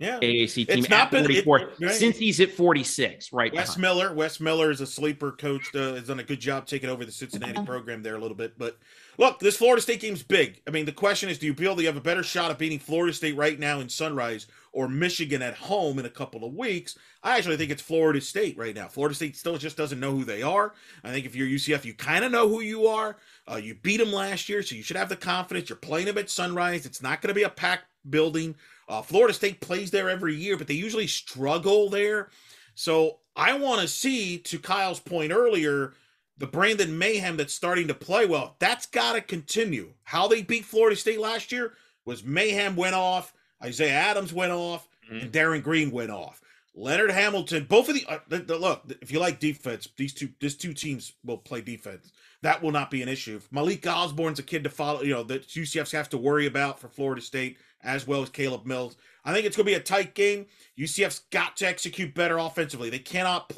AAC team at 44 since he's at 46. Right. Wes Miller is a sleeper coach. Has done a good job taking over the Cincinnati program there a little bit. But look, this Florida State game's big. I mean, the question is, do you feel that you have a better shot of beating Florida State right now in Sunrise or Michigan at home in a couple of weeks? I actually think it's Florida State right now. Florida State still just doesn't know who they are. I think if you're UCF, you kind of know who you are. You beat them last year, so you should have the confidence. You're playing them at Sunrise. It's not going to be a packed building. Florida State plays there every year, but they usually struggle there. So I want to see, to Kyle's point earlier, the Brandon Mayhem that's starting to play well. That's got to continue. How they beat Florida State last year was Mayhem went off, Isaiah Adams went off, and Darren Green went off. Leonard Hamilton, both of the look, if you like defense, these two teams will play defense. That will not be an issue. Malik Osborne's a kid to follow, that UCFs have to worry about for Florida State, as well as Caleb Mills. I think it's going to be a tight game. UCF's got to execute better offensively. They cannot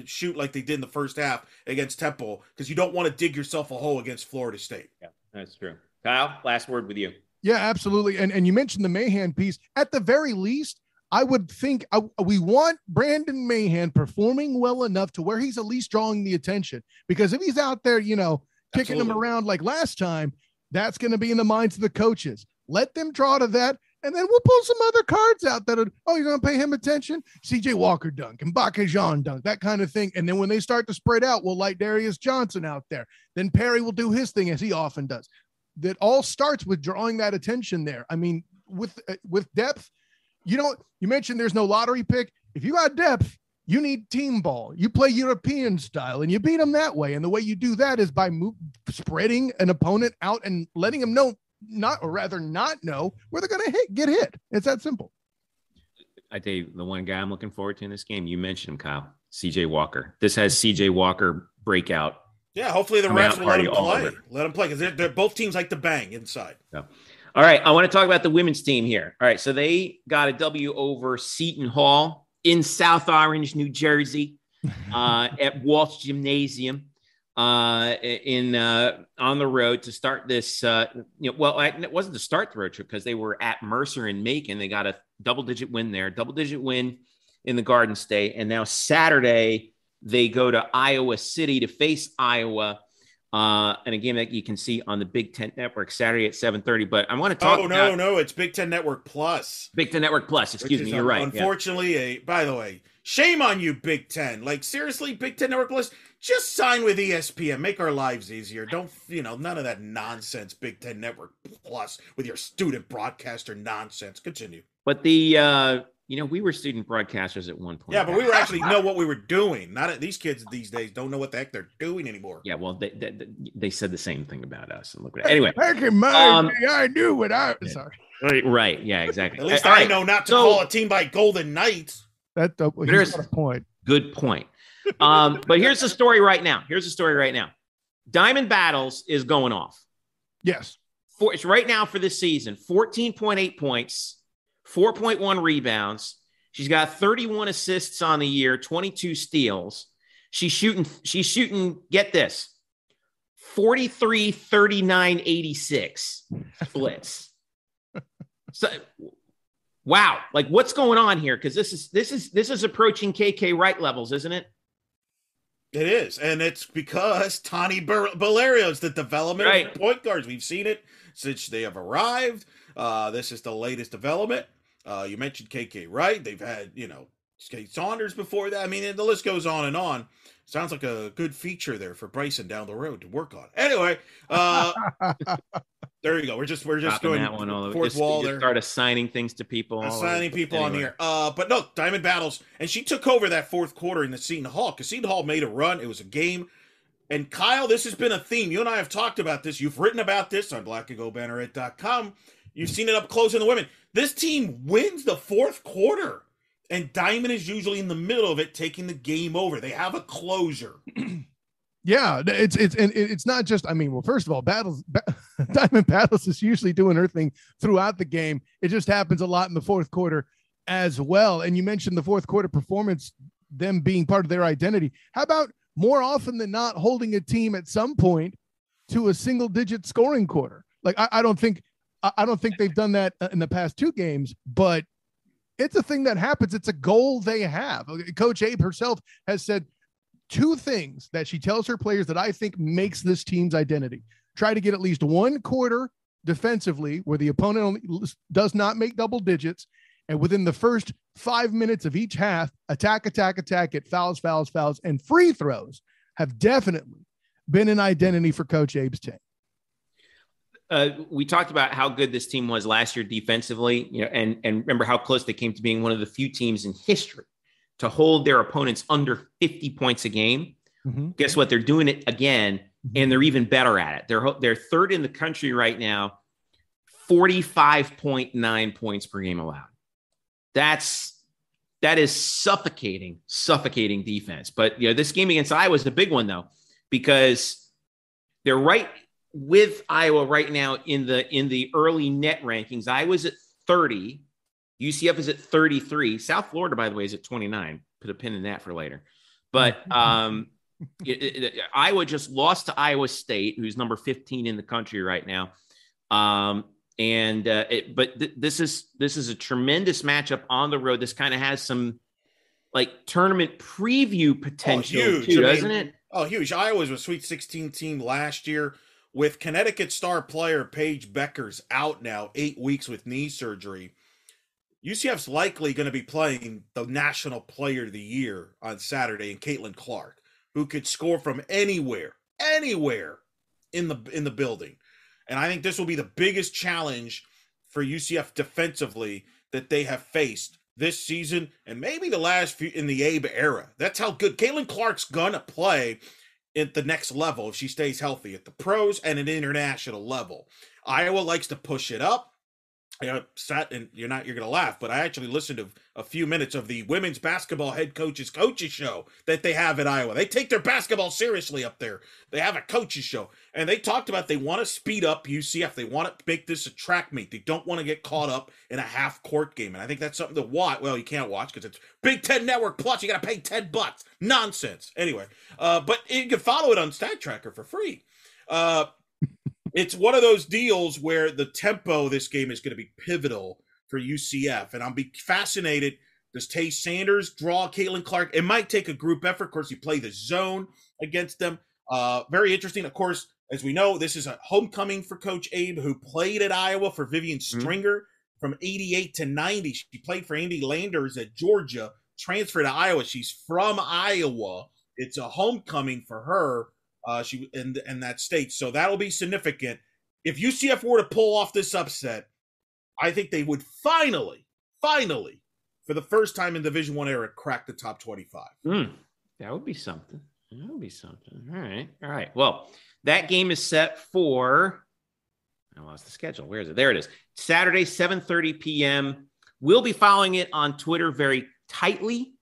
shoot like they did in the first half against Temple, because you don't want to dig yourself a hole against Florida State. Yeah, that's true. Kyle, last word with you. Yeah, absolutely. And you mentioned the Mahan piece. At the very least, I would think we want Brandon Mahan performing well enough to where he's at least drawing the attention, because if he's out there, kicking him around like last time, that's going to be in the minds of the coaches. Let them draw to that. And then we'll pull some other cards out that are, you're going to pay him attention. CJ Walker dunk and Bakajan dunk, that kind of thing. And then when they start to spread out, we'll light Darius Johnson out there. Then Perry will do his thing, as he often does. That all starts with drawing that attention there. I mean, with depth, you mentioned there's no lottery pick. If you got depth, you need team ball. You play European style, and you beat them that way. And the way you do that is by spreading an opponent out and letting them know, not know where they're going to get hit. It's that simple. I tell you, the one guy I'm looking forward to in this game, you mentioned him, Kyle, CJ Walker. This has CJ Walker breakout. Yeah, hopefully the refs will let him play. Let him play, because they're both teams like to bang inside. Yeah. All right, I want to talk about the women's team here. All right, so they got a W over Seton Hall in South Orange, New Jersey, at Walsh Gymnasium, on the road to start this. It wasn't to start the road trip, because they were at Mercer and Macon. They got a double-digit win there, double-digit win in the Garden State, and now Saturday they go to Iowa City to face Iowa. And a game that you can see on the Big Ten Network Saturday at 7:30. But I want to talk about... No, it's Big Ten Network Plus. Big Ten Network Plus, excuse me, you're right. Unfortunately, by the way, shame on you, Big Ten. Like, seriously, Big Ten Network Plus, just sign with ESPN. Make our lives easier. Don't, none of that nonsense, Big Ten Network Plus, with your student broadcaster nonsense. Continue. But the... we were student broadcasters at one point. Yeah, but we were actually know what we were doing. These kids these days don't know what the heck they're doing anymore. Yeah, well, they said the same thing about us. And look at anyway. I knew what I was. Sorry. Right. Yeah, exactly. At least I know not to call a team by Golden Knights. There's a point. Good point. But here's the story right now. Diamond Battles is going off. Yes. It's right now for this season, 14.8 points. 4.1 rebounds. She's got 31 assists on the year, 22 steals. She's shooting, get this, 43, 39, 86 splits. So, wow. Like, what's going on here? Because this is approaching KK Wright levels, isn't it? It is. And it's because Tani Valerio's the development of point guards. We've seen it since they have arrived. This is the latest development. You mentioned KK Wright. They've had, Skate Saunders before that. I mean, the list goes on and on. Sounds like a good feature there for Bryson down the road to work on. Anyway, there you go. We're just going that one all fourth wall there. Start assigning things to people. Assigning people on here. But no, Diamond Battles. And she took over that fourth quarter in the Seton Hall because Seton Hall made a run. It was a game. And Kyle, this has been a theme. You and I have talked about this. You've written about this on blackandgoldbanneret.com. You've seen it up close in the women. This team wins the fourth quarter. And Diamond is usually in the middle of it, taking the game over. They have a closure. Yeah, it's not just. I mean, well, first of all, Diamond Battles is usually doing her thing throughout the game. It just happens a lot in the fourth quarter as well. And you mentioned the fourth quarter performance, them being part of their identity. How about more often than not holding a team at some point to a single-digit scoring quarter? Like I don't think they've done that in the past two games, but it's a thing that happens. It's a goal they have. Coach Abe herself has said two things that she tells her players that I think makes this team's identity. Try to get at least one quarter defensively where the opponent only does not make double digits. And within the first 5 minutes of each half, attack, get fouls, and free throws have definitely been an identity for Coach Abe's team. We talked about how good this team was last year defensively, and remember how close they came to being one of the few teams in history to hold their opponents under 50 points a game. Mm-hmm. Guess what? They're doing it again, and they're even better at it. They're third in the country right now, 45.9 points per game allowed. That is suffocating defense. But this game against Iowa is a big one though, because they're right with Iowa right now in the early net rankings. Iowa's at 30, UCF is at 33. South Florida, by the way, is at 29. Put a pin in that for later. But Iowa just lost to Iowa State, who's number 15 in the country right now. This is a tremendous matchup on the road. This kind of has some like tournament preview potential too, doesn't it? Oh, huge. Iowa was a Sweet 16 team last year. With Connecticut star player Paige Beckers out now 8 weeks with knee surgery, UCF's likely going to be playing the National Player of the Year on Saturday in Caitlin Clark, who could score from anywhere in the building. And I think this will be the biggest challenge for UCF defensively that they have faced this season and maybe the last few in the Abe era. That's how good Caitlin Clark's going to play at the next level if she stays healthy at the pros and an international level. Iowa likes to push it up. You're going to laugh, but I actually listened to a few minutes of the women's basketball head coaches show that they have at Iowa. They take their basketball seriously up there. They have a coaches show, and they talked about they want to speed up UCF. They want to make this a track meet. They don't want to get caught up in a half court game, and I think that's something to watch. Well, you can't watch because it's Big Ten Network Plus. You got to pay $10. Nonsense. Anyway, but you can follow it on Stat Tracker for free. It's one of those deals where the tempo of this game is going to be pivotal for UCF. And I'll be fascinated. Does Tay Sanders draw Caitlin Clark? It might take a group effort. Of course, you play the zone against them. Very interesting. Of course, as we know, this is a homecoming for Coach Abe, who played at Iowa for Vivian Stringer from 88 to 90. She played for Andy Landers at Georgia, transferred to Iowa. She's from Iowa. It's a homecoming for her. She in that state, so that'll be significant. If UCF were to pull off this upset, I think they would finally, for the first time in Division I era, crack the top 25. That would be something. All right. Well, that game is set for. I lost the schedule. Where is it? There it is. Saturday, 7:30 p.m. We'll be following it on Twitter very tightly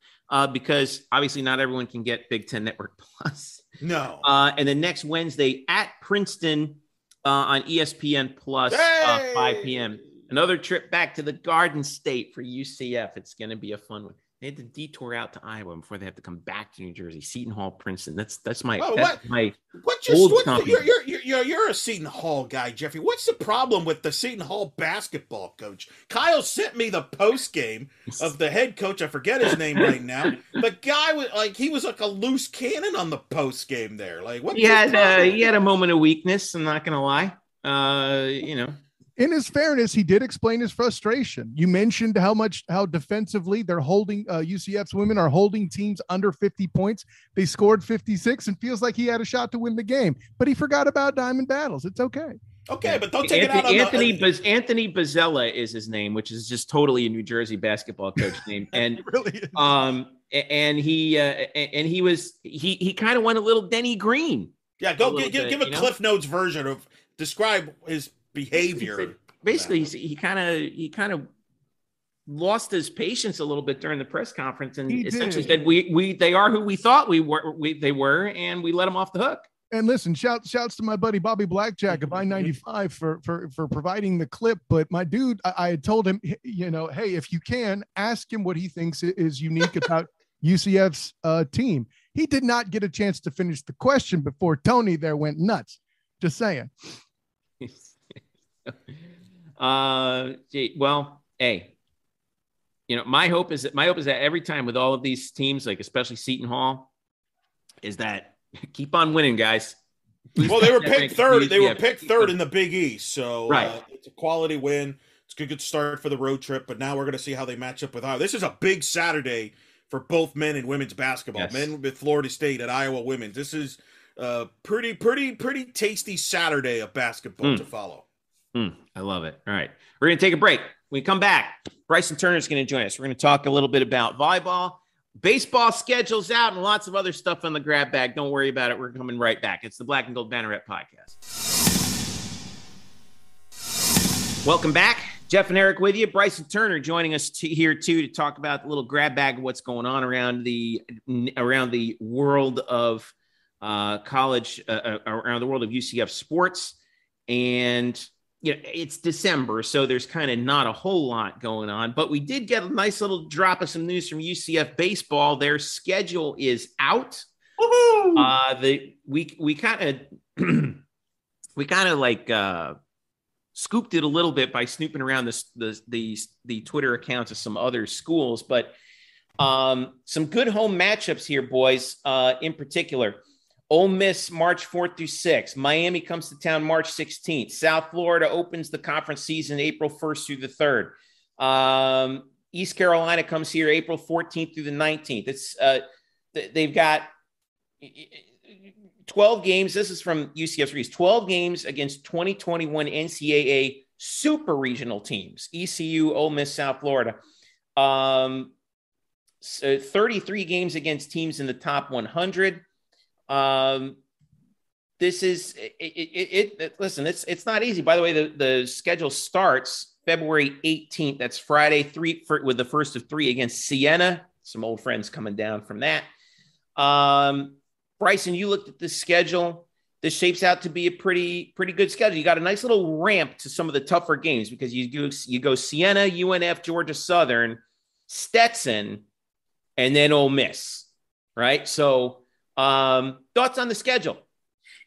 because obviously not everyone can get Big Ten Network Plus. No. And then next Wednesday at Princeton on ESPN Plus, 5 p.m. Another trip back to the Garden State for UCF. It's going to be a fun one. They had to detour out to Iowa before they have to come back to New Jersey. Seton Hall, Princeton. That's my You're a Seton Hall guy, Jeffrey. What's the problem with the Seton Hall basketball coach? Kyle sent me the post game of the head coach. I forget his name right now. The guy was like a loose cannon on the post game there. Like what? He had a moment of weakness. I'm not gonna lie. In his fairness, he did explain his frustration. You mentioned how defensively they're holding UCF's women are holding teams under 50 points. They scored 56 and feels like he had a shot to win the game, but he forgot about diamond battles. It's okay. Okay, but don't take it out on Anthony Bozzella is his name, which is just totally a New Jersey basketball coach name. And really is. And he kind of went a little Denny Green. Yeah, give a Cliff Notes version of describe his behavior. Basically, he kind of lost his patience a little bit during the press conference, and essentially said, they are who we thought they were, and we let them off the hook. And listen, shouts to my buddy Bobby Blackjack of I-95 for providing the clip. But my dude, I had told him, hey, if you can, ask him what he thinks is unique about UCF's team. He did not get a chance to finish the question before Tony there went nuts. Just saying. Well, hey, my hope is that every time with all of these teams, like especially Seton Hall, is that keep on winning, guys. Well, they were picked third. They were picked third in the Big East, so right. It's a quality win. It's a good start for the road trip. But now we're going to see how they match up with Iowa. This is a big Saturday for both men and women's basketball. Yes. Men with Florida State and Iowa women's. This is a pretty tasty Saturday of basketball to follow. I love it. All right, we're going to take a break. When we come back, Bryson Turner is going to join us. We're going to talk a little bit about volleyball. Baseball schedule's out and lots of other stuff on the grab bag. Don't worry about it. We're coming right back. It's the Black and Gold Banneret Podcast. Welcome back. Jeff and Eric with you. Bryson Turner joining us here too to talk about the little grab bag of what's going on around the world of college, around the world of UCF sports. And it's December, so there's kind of not a whole lot going on, but we did get a nice little drop of some news from UCF baseball. Their schedule is out. We kind of like scooped it a little bit by snooping around the Twitter accounts of some other schools, but some good home matchups here, boys. In particular, Ole Miss, March 4th through 6th. Miami comes to town March 16th. South Florida opens the conference season April 1st through the 3rd. East Carolina comes here April 14th through the 19th. They've got 12 games. This is from UCF's release. 12 games against 2021 NCAA super regional teams. ECU, Ole Miss, South Florida. 33 games against teams in the top 100. This is listen, it's not easy. By the way, the schedule starts February 18th. That's Friday, with the first of 3 against Siena. Some old friends coming down from that. Bryson, you looked at the schedule. This shapes out to be a pretty good schedule. You got a nice little ramp to some of the tougher games because you go Siena, UNF, Georgia Southern, Stetson, and then Ole Miss, right? So thoughts on the schedule?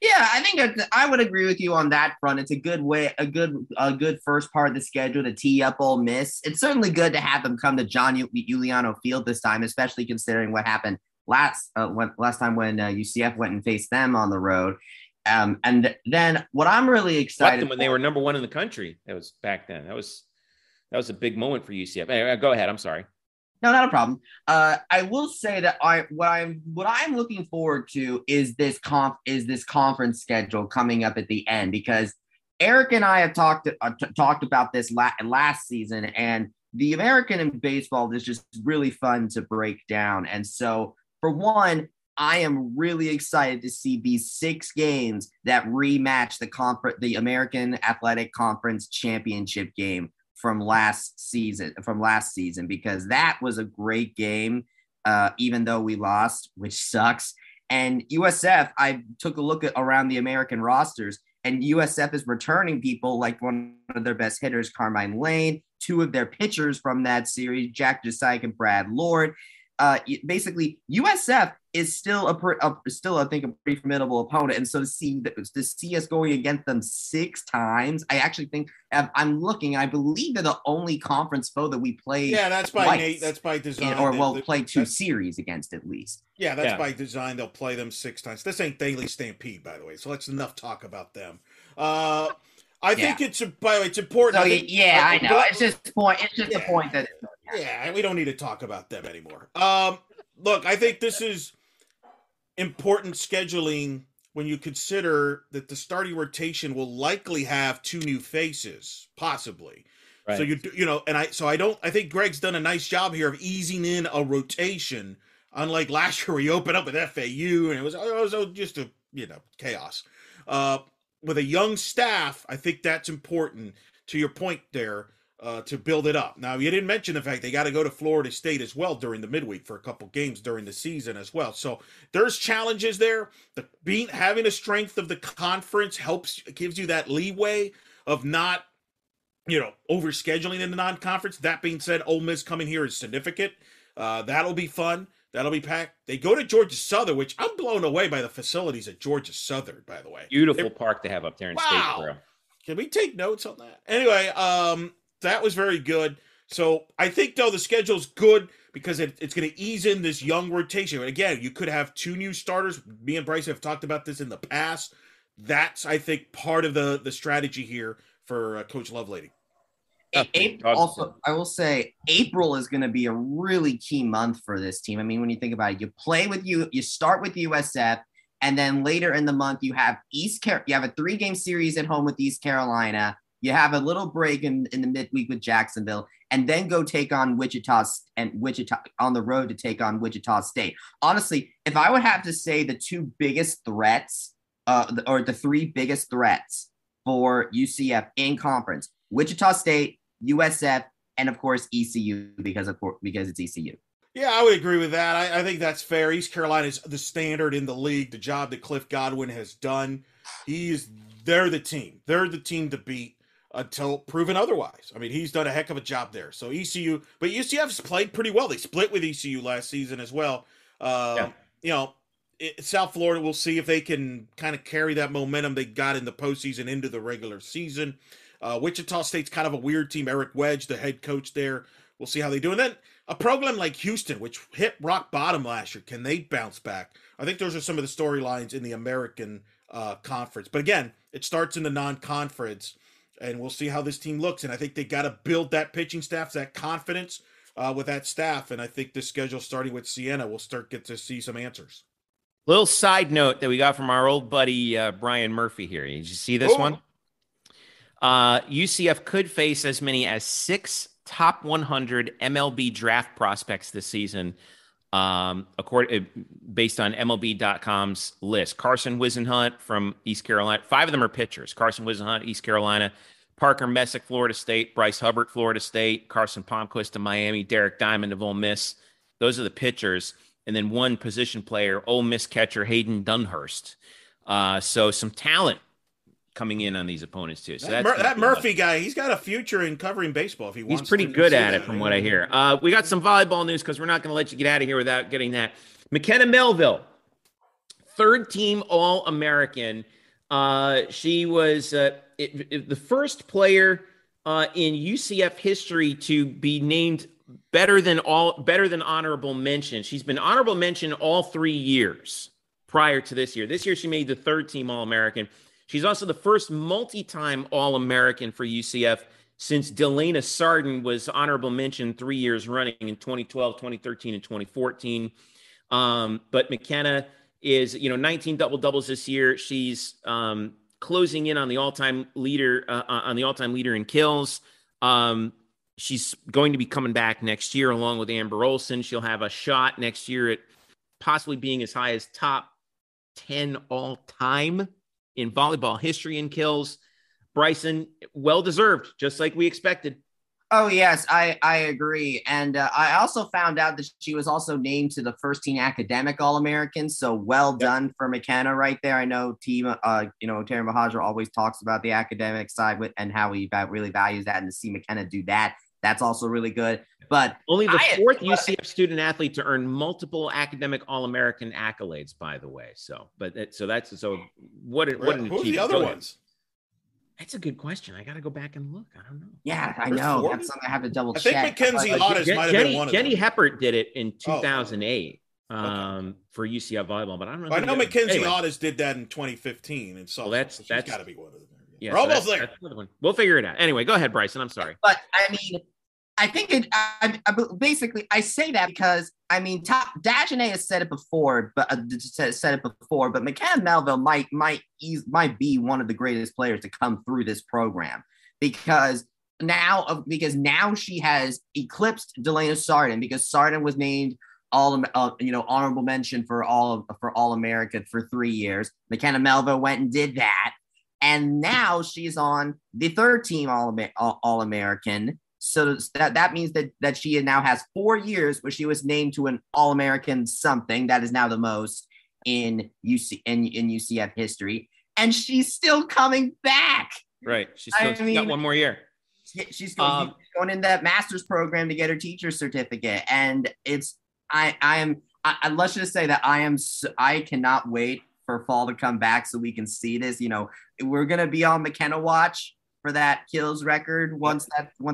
Yeah, I think I would agree with you on that front. It's a good good first part of the schedule to tee up Ole Miss. It's certainly good to have them come to John Giuliano Field this time, especially considering what happened last time when UCF went and faced them on the road. And then what I'm really excited when they were number 1 in the country. That was back then. That was a big moment for UCF. Anyway, go ahead. I'm sorry. No, not a problem. I will say that what I'm looking forward to is this conference schedule coming up at the end, because Eric and I have talked about this last season, and the American in baseball is just really fun to break down. And so, for one, I am really excited to see these 6 games that rematch the American Athletic Conference Championship game from last season, because that was a great game, even though we lost, which sucks. And USF, I took a look around the American rosters, and USF is returning people like one of their best hitters, Carmine Lane, 2 of their pitchers from that series, Jack Jasike and Brad Lord. Basically, USF is still I think a pretty formidable opponent, and so to see us going against them 6 times, I actually think I'm looking. I believe they're the only conference foe that we play. Yeah, that's by design, or we'll play 2 series against at least. Yeah, that's by design. They'll play them 6 times. This ain't Daily Stampede, by the way, so that's enough talk about them. I think by the way, it's important. So, I know. It's just the point. It's just the point that. Yeah, we don't need to talk about them anymore. Look, I think this is important scheduling when you consider that the starting rotation will likely have 2 new faces, possibly. Right. So I think Greg's done a nice job here of easing in a rotation. Unlike last year, where you opened up with FAU and it was just a chaos. With a young staff, I think that's important. To your point there, to build it up. Now, you didn't mention the fact they got to go to Florida State as well during the midweek for a couple games during the season as well. So there's challenges there. Having the strength of the conference gives you that leeway of not, overscheduling in the non-conference. That being said, Ole Miss coming here is significant. That'll be fun. That'll be packed. They go to Georgia Southern, which I'm blown away by the facilities at Georgia Southern, by the way. Beautiful park to have up there in Statesboro. Can we take notes on that? Anyway, that was very good. So I think, though, the schedule's good because it's going to ease in this young rotation. And again, you could have 2 new starters. Me and Bryce have talked about this in the past. That's, I think, part of the strategy here for Coach Lovelady. Also, I will say April is going to be a really key month for this team. I mean, when you think about it, you start with USF, and then later in the month you have you have a 3-game series at home with East Carolina. You have a little break in the midweek with Jacksonville, and then go take on Wichita on the road to take on Wichita State. Honestly, if I would have to say the 2 biggest threats, or the 3 biggest threats for UCF in conference, Wichita State, USF, and of course ECU because it's ECU. Yeah, I would agree with that. I think that's fair. East Carolina is the standard in the league. The job that Cliff Godwin has done, they're the team. They're the team to beat until proven otherwise. I mean, he's done a heck of a job there. So ECU, but UCF's played pretty well. They split with ECU last season as well. South Florida, we'll see if they can kind of carry that momentum they got in the postseason into the regular season. Wichita State's kind of a weird team. Eric Wedge, the head coach there. We'll see how they do. And then a program like Houston, which hit rock bottom last year, can they bounce back? I think those are some of the storylines in the American Conference. But again, it starts in the non-conference, and we'll see how this team looks. And I think they got to build that pitching staff, that confidence with that staff. And I think this schedule, starting with Siena, we'll get to see some answers. Little side note that we got from our old buddy Brian Murphy here. Did you see this one? UCF could face as many as 6 top 100 MLB draft prospects this season, based on MLB.com's list. Carson Whisenhunt from East Carolina. 5 of them are pitchers. Carson Whisenhunt, East Carolina. Parker Messick, Florida State. Bryce Hubbard, Florida State. Carson Palmquist of Miami. Derek Diamond of Ole Miss. Those are the pitchers. And then 1 position player, Ole Miss catcher Hayden Dunhurst. So some talent coming in on these opponents too. So that Murphy guy, he's got a future in covering baseball if he wants. He's pretty good at it from what I hear. We got some volleyball news because we're not going to let you get out of here without getting that. McKenna Melville, 3rd team All-American. She was the first player in UCF history to be named better than honorable mention. She's been honorable mention all 3 years prior to this year. This year she made the 3rd team All-American. She's also the first multi-time All-American for UCF since Delana Sarden was honorable mention 3 years running in 2012, 2013, and 2014. But McKenna is, 19 double-doubles this year. She's closing in on the all-time leader in kills. She's going to be coming back next year along with Amber Olsen. She'll have a shot next year at possibly being as high as top 10 all-time in volleyball history in kills. Bryson, well-deserved, just like we expected. Oh, yes, I agree. And I also found out that she was also named to the first team academic All-American. So well done for McKenna right there. I know Terry Mahadra always talks about the academic side and how he really values that, and to see McKenna do that, that's also really good. But only the 4th UCF student athlete to earn multiple academic All-American accolades, by the way. So what an achievement. Who's the other ones? That's a good question. I got to go back and look. I don't know. Yeah, I know. That's something I have to double check. I think Mackenzie Hodges might have been one of them. Jenny Heppert did it in 2008 for UCF volleyball, but I don't know. I know Mackenzie Hodges did that in 2015, and so that's got to be one of them. Yeah, We're almost there. That's another one. We'll figure it out. Anyway, go ahead, Bryson. I'm sorry. But I mean, I think basically I say that because I mean, Dagenet has said it before, but but McKenna Melville might be one of the greatest players to come through this program because now she has eclipsed Delana Sardin because Sardin was named honorable mention for All America for 3 years. McKenna Melville went and did that, and now she's on the third team All American. So that means that she now has 4 years where she was named to an All American something that is now the most in UCF history, and she's still coming back. Right, she's got one more year. She's going in that master's program to get her teacher's certificate, and it's let's just say that I cannot wait for fall to come back so we can see this. You know, we're gonna be on McKenna watch for that kills record once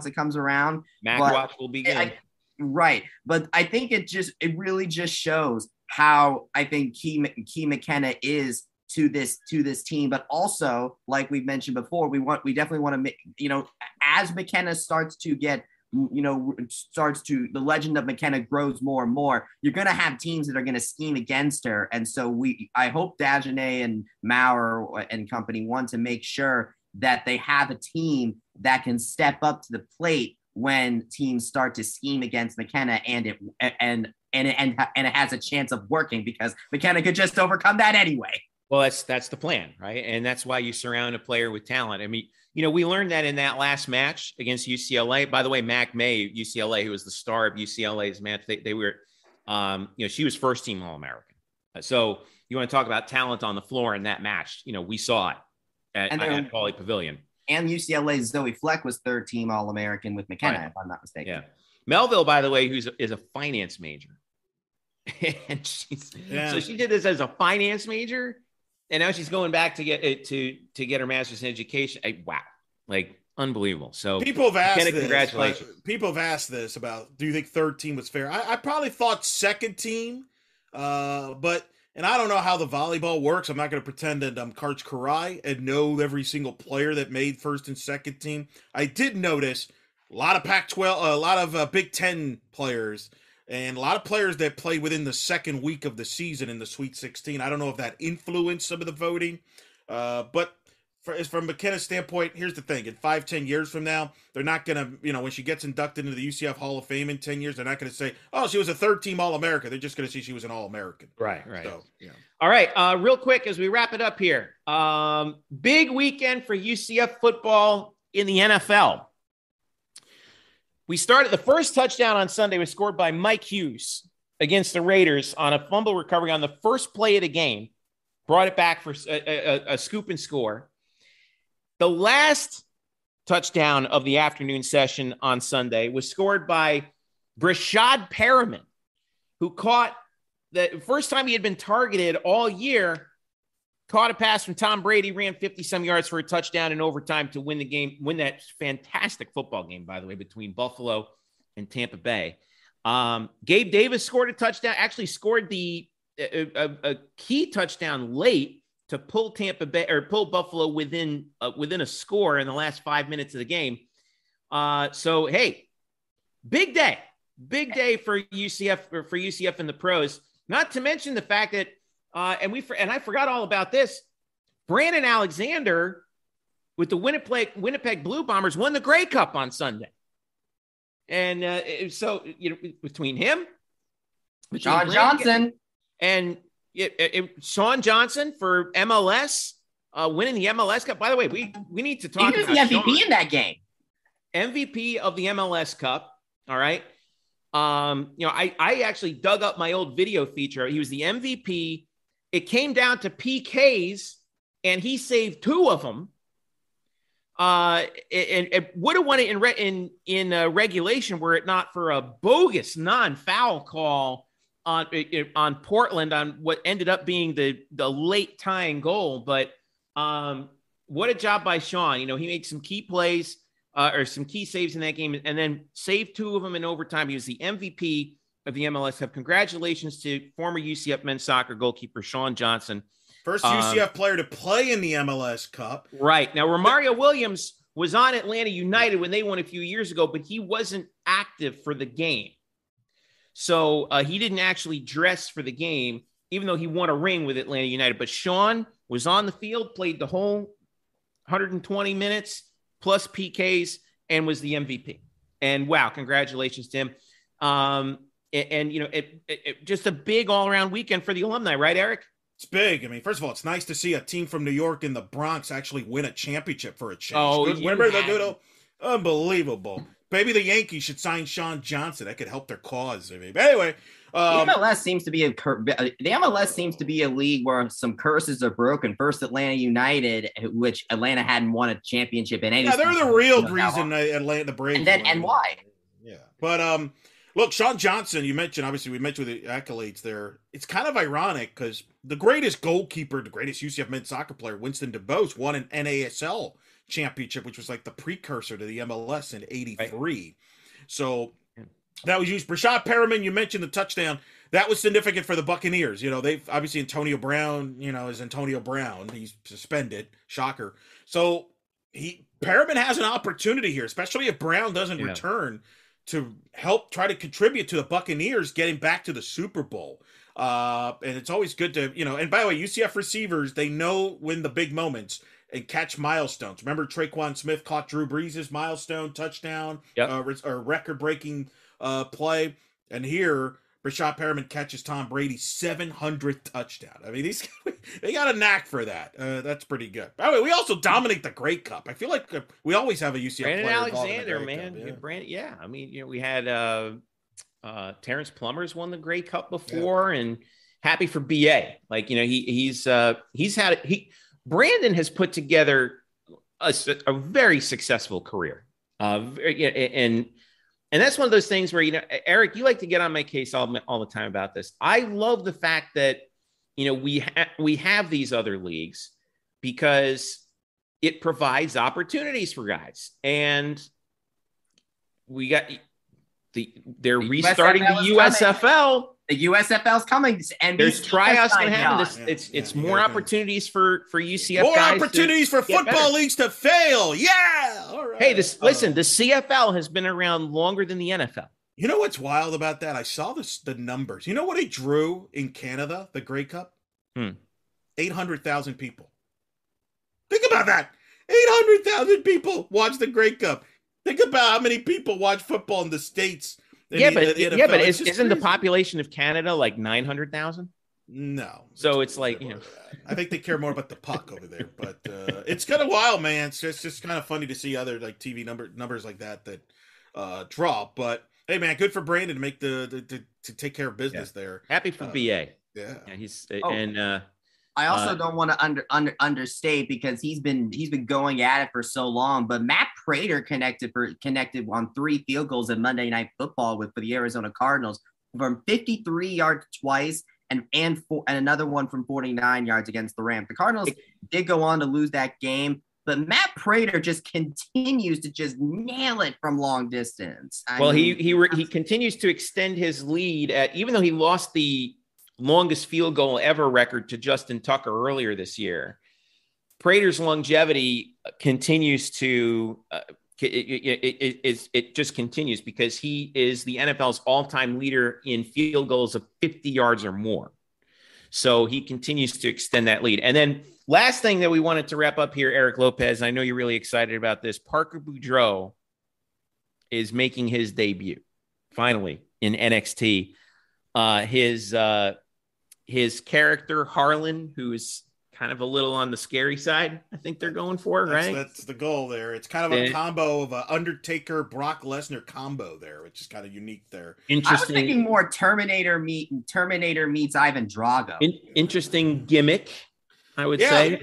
it comes around. Watch will begin. Right, but I think it really just shows how I think key McKenna is to this team, but also like we've mentioned before, we definitely want to as McKenna starts to get the legend of McKenna grows more and more, you're going to have teams that are going to scheme against her. And so I hope Dagenet and Maurer and company want to make sure that they have a team that can step up to the plate when teams start to scheme against McKenna and it has a chance of working because McKenna could just overcome that anyway. Well, that's the plan, right? And that's why you surround a player with talent. I mean, we learned that in that last match against UCLA. By the way, Mac May, UCLA, who was the star of UCLA's match, they were, she was first team All-American. So you want to talk about talent on the floor in that match. We saw it at Pauley Pavilion. And UCLA's Zoe Fleck was third team All-American with McKenna, if I'm not mistaken. Yeah. Melville, by the way, is a finance major. And so she did this as a finance major. And now she's going back to get her master's in education. Wow, like unbelievable. So people have asked this. Congratulations. People have asked this about, do you think third team was fair? I probably thought second team, but I don't know how the volleyball works. I'm not going to pretend that I'm Karch Karai and know every single player that made first and second team. I did notice a lot of Pac-12, a lot of Big Ten players. And a lot of players that played within the second week of the season in the Sweet 16. I don't know if that influenced some of the voting. But from McKenna's standpoint, here's the thing. In 5-10 years from now, they're not going to, when she gets inducted into the UCF Hall of Fame in 10 years, they're not going to say, oh, she was a third team All-America. They're just going to see she was an All-American. Right. So, yeah. All right. Real quick, as we wrap it up here, big weekend for UCF football in the NFL. We started the first touchdown on Sunday was scored by Mike Hughes against the Raiders on a fumble recovery on the first play of the game. Brought it back for a scoop and score. The last touchdown of the afternoon session on Sunday was scored by Brashad Perriman, who caught the first time he had been targeted all year, caught a pass from Tom Brady, ran 50-some yards for a touchdown in overtime to win the game, win that fantastic football game, by the way, between Buffalo and Tampa Bay. Gabe Davis scored a touchdown, actually scored a key touchdown late to pull pull Buffalo within a score in the last 5 minutes of the game. So, hey, big day for UCF in the pros, not to mention the fact that, and I forgot all about this. Brandon Alexander with the Winnipeg Blue Bombers won the Grey Cup on Sunday. And so, between him, Sean Johnson, and Sean Johnson for MLS, winning the MLS Cup. By the way, we need to talk about the MVP Sean, in that game. MVP of the MLS Cup. All right. I actually dug up my old video feature. He was the MVP. It came down to PKs, and he saved 2 of them. And it would have won it in regulation were it not for a bogus non-foul call on Portland on what ended up being the late tying goal. But what a job by Sean. He made some key plays or some key saves in that game and then saved 2 of them in overtime. He was the MVP of the MLS Cup. Congratulations to former UCF men's soccer goalkeeper Sean Johnson. First UCF player to play in the MLS Cup. Right. Now, Romario Williams was on Atlanta United when they won a few years ago, but he wasn't active for the game. So he didn't actually dress for the game, even though he won a ring with Atlanta United. But Sean was on the field, played the whole 120 minutes plus PKs, and was the MVP. And wow, congratulations to him. And you know, it just a big all-around weekend for the alumni, right, Eric? It's big. I mean, first of all, it's nice to see a team from New York and the Bronx actually win a championship for a change. Oh, remember the good old, unbelievable. Maybe the Yankees should sign Sean Johnson. That could help their cause. I mean, but anyway, the MLS seems to be a league where some curses are broken. First, Atlanta United, which Atlanta hadn't won a championship in any. Yeah, they're the real reason Atlanta the Braves. And why? Yeah, but look, Sean Johnson. You mentioned obviously we mentioned the accolades there. It's kind of ironic because the greatest goalkeeper, the greatest UCF men's soccer player, Winston DuBose, won an NASL championship, which was like the precursor to the MLS in '83. Right. So that was used. Brashad Perriman, you mentioned the touchdown. That was significant for the Buccaneers. You know, they've obviously Antonio Brown, you know, is Antonio Brown. He's suspended. Shocker. So Perriman has an opportunity here, especially if Brown doesn't return, to help try to contribute to the Buccaneers getting back to the Super Bowl. And it's always good to, you know, and by the way, UCF receivers, they know when the big moments and catch milestones. Remember Traquan Smith caught Drew Brees' milestone touchdown, or record-breaking play. And here, Brashad Perriman catches Tom Brady's 700th touchdown. I mean, they got a knack for that. That's pretty good. By the way, we also dominate the Grey Cup. I feel like we always have a UCF Brandon player Alexander, man. Yeah. I mean, you know, we had Terrence Plumbers won the Grey Cup before, and happy for BA. Like, you know, Brandon has put together a very successful career. And that's one of those things where, you know, Eric, you like to get on my case all the time about this. I love the fact that, you know, we have these other leagues because it provides opportunities for guys. And we got they're restarting the USFL. The USFL's coming. And there's tryouts going to happen. It's more opportunities for UCF more guys. More opportunities for football leagues to fail. Yeah. All right. Hey, listen, the CFL has been around longer than the NFL. You know what's wild about that? I saw the numbers. You know what it drew in Canada, the Grey Cup? 800,000 people. Think about that. 800,000 people watch the Grey Cup. Think about how many people watch football in the States. But isn't the population of Canada like 900,000? No. So it's like, you know, I think they care more about the puck over there, but it's kind of wild, man. It's just kind of funny to see other like TV numbers like that drop. But hey, man, good for Brandon to make to take care of business there. Happy for BA. Yeah. I also don't want to understate because he's been going at it for so long. But Matt Prater connected on 3 field goals in Monday Night Football for the Arizona Cardinals from 53 yards twice and another one from 49 yards against the Rams. The Cardinals did go on to lose that game, but Matt Prater just continues to just nail it from long distance. He continues to extend his lead even though he lost the longest field goal ever record to Justin Tucker earlier this year. Prater's longevity continues to it just continues because he is the NFL's all-time leader in field goals of 50 yards or more. So he continues to extend that lead. And then last thing that we wanted to wrap up here, Eric Lopez, I know you're really excited about this. Parker Boudreaux is making his debut finally in NXT. His character, Harlan, who is kind of a little on the scary side, I think they're going for, right? That's the goal there. It's kind of a combo of an Undertaker, Brock Lesnar combo there, which is kind of unique there. Interesting. I was thinking more Terminator meets Ivan Drago. Interesting gimmick, I would say.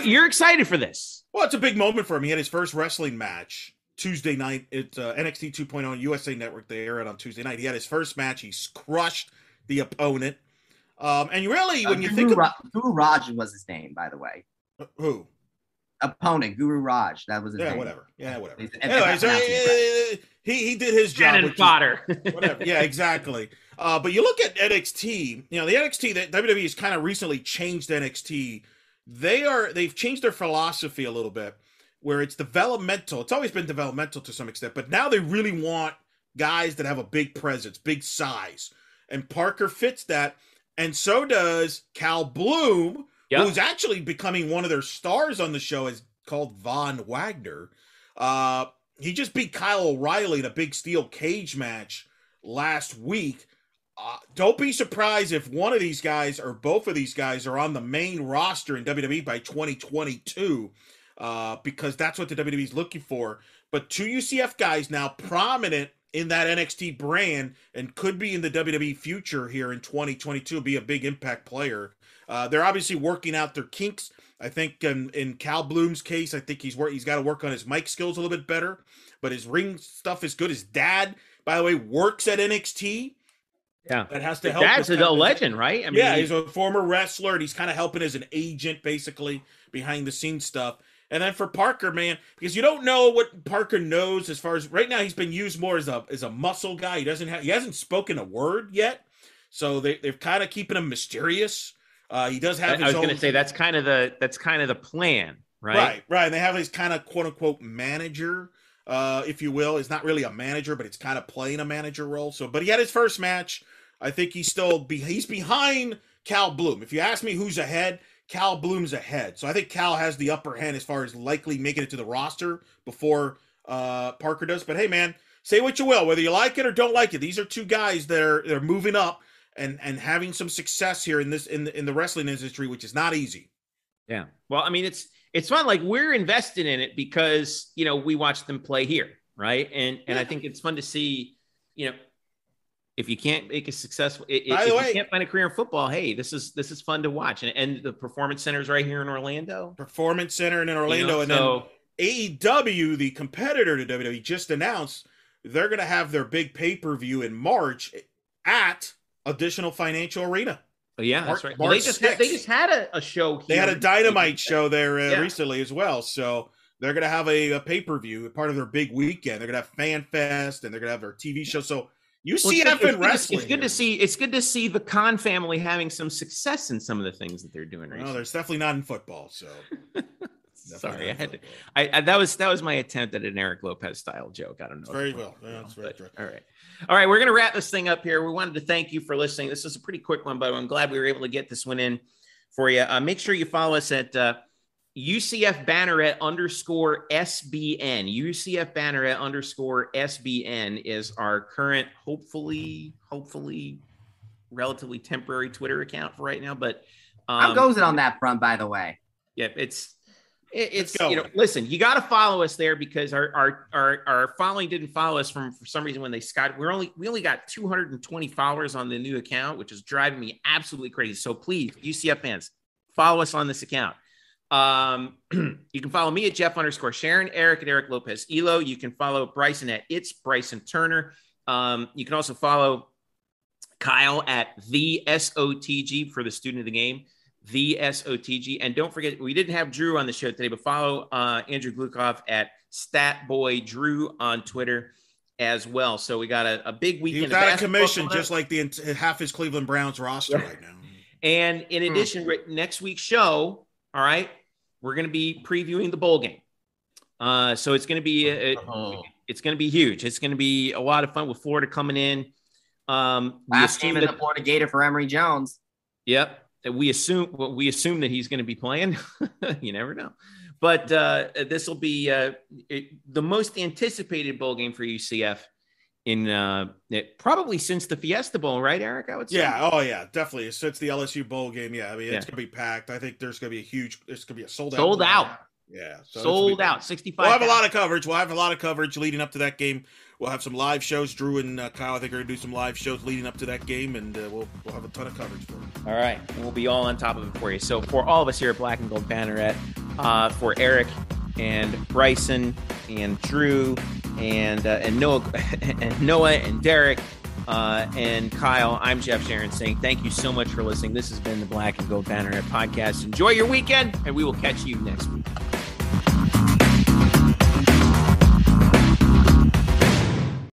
You're excited for this? Well, it's a big moment for him. He had his first wrestling match Tuesday night. It's NXT 2.0 on USA Network. They air it on Tuesday night. He had his first match. He crushed the opponent. And really, when you think of Guru Raj was his name, by the way. Who? Opponent, Guru Raj. That was his name. Whatever. Anyway, so he did his job. Cannon fodder. Whatever. Yeah, exactly. But you look at NXT. You know, the NXT that WWE has kind of recently changed NXT they've changed their philosophy a little bit, where it's developmental. It's always been developmental to some extent, but now they really want guys that have a big presence, big size. And Parker fits that. And so does Cal Bloom, who's actually becoming one of their stars on the show, is called Von Wagner. He just beat Kyle O'Reilly in a big steel cage match last week. Don't be surprised if one of these guys or both of these guys are on the main roster in WWE by 2022, because that's what the WWE is looking for. But two UCF guys now prominent in that NXT brand and could be in the WWE future here in 2022, be a big impact player. They're obviously working out their kinks. I think in Cal Bloom's case, I think he's got to work on his mic skills a little bit better, but his ring stuff is good. His dad, by the way, works at NXT. Yeah, that has to help. Dad's a legend, right? I mean, he's a former wrestler, and he's kind of helping as an agent, basically behind the scenes stuff. And then for Parker, man, because you don't know what Parker knows as far as right now, he's been used more as a muscle guy. He hasn't spoken a word yet, so they're kind of keeping him mysterious. He does have. I was going to say that's kind of the plan, right? Right. And they have his kind of quote unquote manager, if you will. It's not really a manager, but it's kind of playing a manager role. So, but he had his first match. I think he's behind Cal Bloom. If you ask me who's ahead, Cal Bloom's ahead. So I think Cal has the upper hand as far as likely making it to the roster before Parker does. But hey, man, say what you will, whether you like it or don't like it. These are two guys that are moving up and having some success here in the wrestling industry, which is not easy. Yeah. Well, I mean, it's fun. Like, we're invested in it because, we watch them play here. Right. And I think it's fun to see, if you can't make a successful, if you can't find a career in football, hey, this is fun to watch. And the Performance Center's right here in Orlando. Performance Center in Orlando. And then AEW, the competitor to WWE, just announced they're going to have their big pay-per-view in March at Additional Financial Arena. Oh, yeah, that's right. Well, they just had a show here. They had a Dynamite show there recently as well. So they're going to have a pay-per-view, part of their big weekend. They're going to have Fan Fest, and they're going to have their TV show. So UCF and wrestling. It's good to see the Khan family having some success in some of the things that they're doing recently. No, there's definitely not in football. So sorry, that was my attempt at an Eric Lopez style joke. I don't know. Very well. That's very true. All right. We're gonna wrap this thing up here. We wanted to thank you for listening. This is a pretty quick one, but I'm glad we were able to get this one in for you. Make sure you follow us at UCF Banneret _SBN. UCF Banneret _SBN is our current, hopefully relatively temporary Twitter account for right now. But how goes it on that front, by the way? Yeah, it's listen, you got to follow us there because our following didn't follow us for some reason when they we only got 220 followers on the new account, which is driving me absolutely crazy. So please, UCF fans, follow us on this account. You can follow me at Jeff _Sharon, Eric at Eric Lopez Elo. You can follow Bryson at It's Bryson Turner. You can also follow Kyle at the SOTG for the student of the game, the SOTG. And don't forget, we didn't have Drew on the show today, but follow Andrew Glukov at StatBoyDrew on Twitter as well. So we got a big weekend. He's got a commission just like half his Cleveland Browns roster right now. And in addition, next week's show, all right, we're going to be previewing the bowl game. So it's going to be it's going to be huge. It's going to be a lot of fun with Florida coming in. Last game in the Florida Gator for Emory Jones. Yep. We assume that he's going to be playing. You never know. But this will be the most anticipated bowl game for UCF in probably since the Fiesta Bowl, right, Eric? I would say. Yeah. Oh, yeah. Definitely. Since the LSU bowl game. Yeah. I mean, it's going to be packed. I think there's going to be there's going to be a sold out. Yeah. So sold out. 65. We'll have a lot of coverage. Leading up to that game. We'll have some live shows. Drew and Kyle, I think, are going to do some live shows leading up to that game, and we'll have a ton of coverage for it. All right. And we'll be all on top of it for you. So for all of us here at Black and Gold Banneret, for Eric and Bryson and Drew and Noah and Derek and Kyle, I'm Jeff Sharon saying thank you so much for listening. This has been the Black and Gold Banneret Podcast. Enjoy your weekend, and we will catch you next week.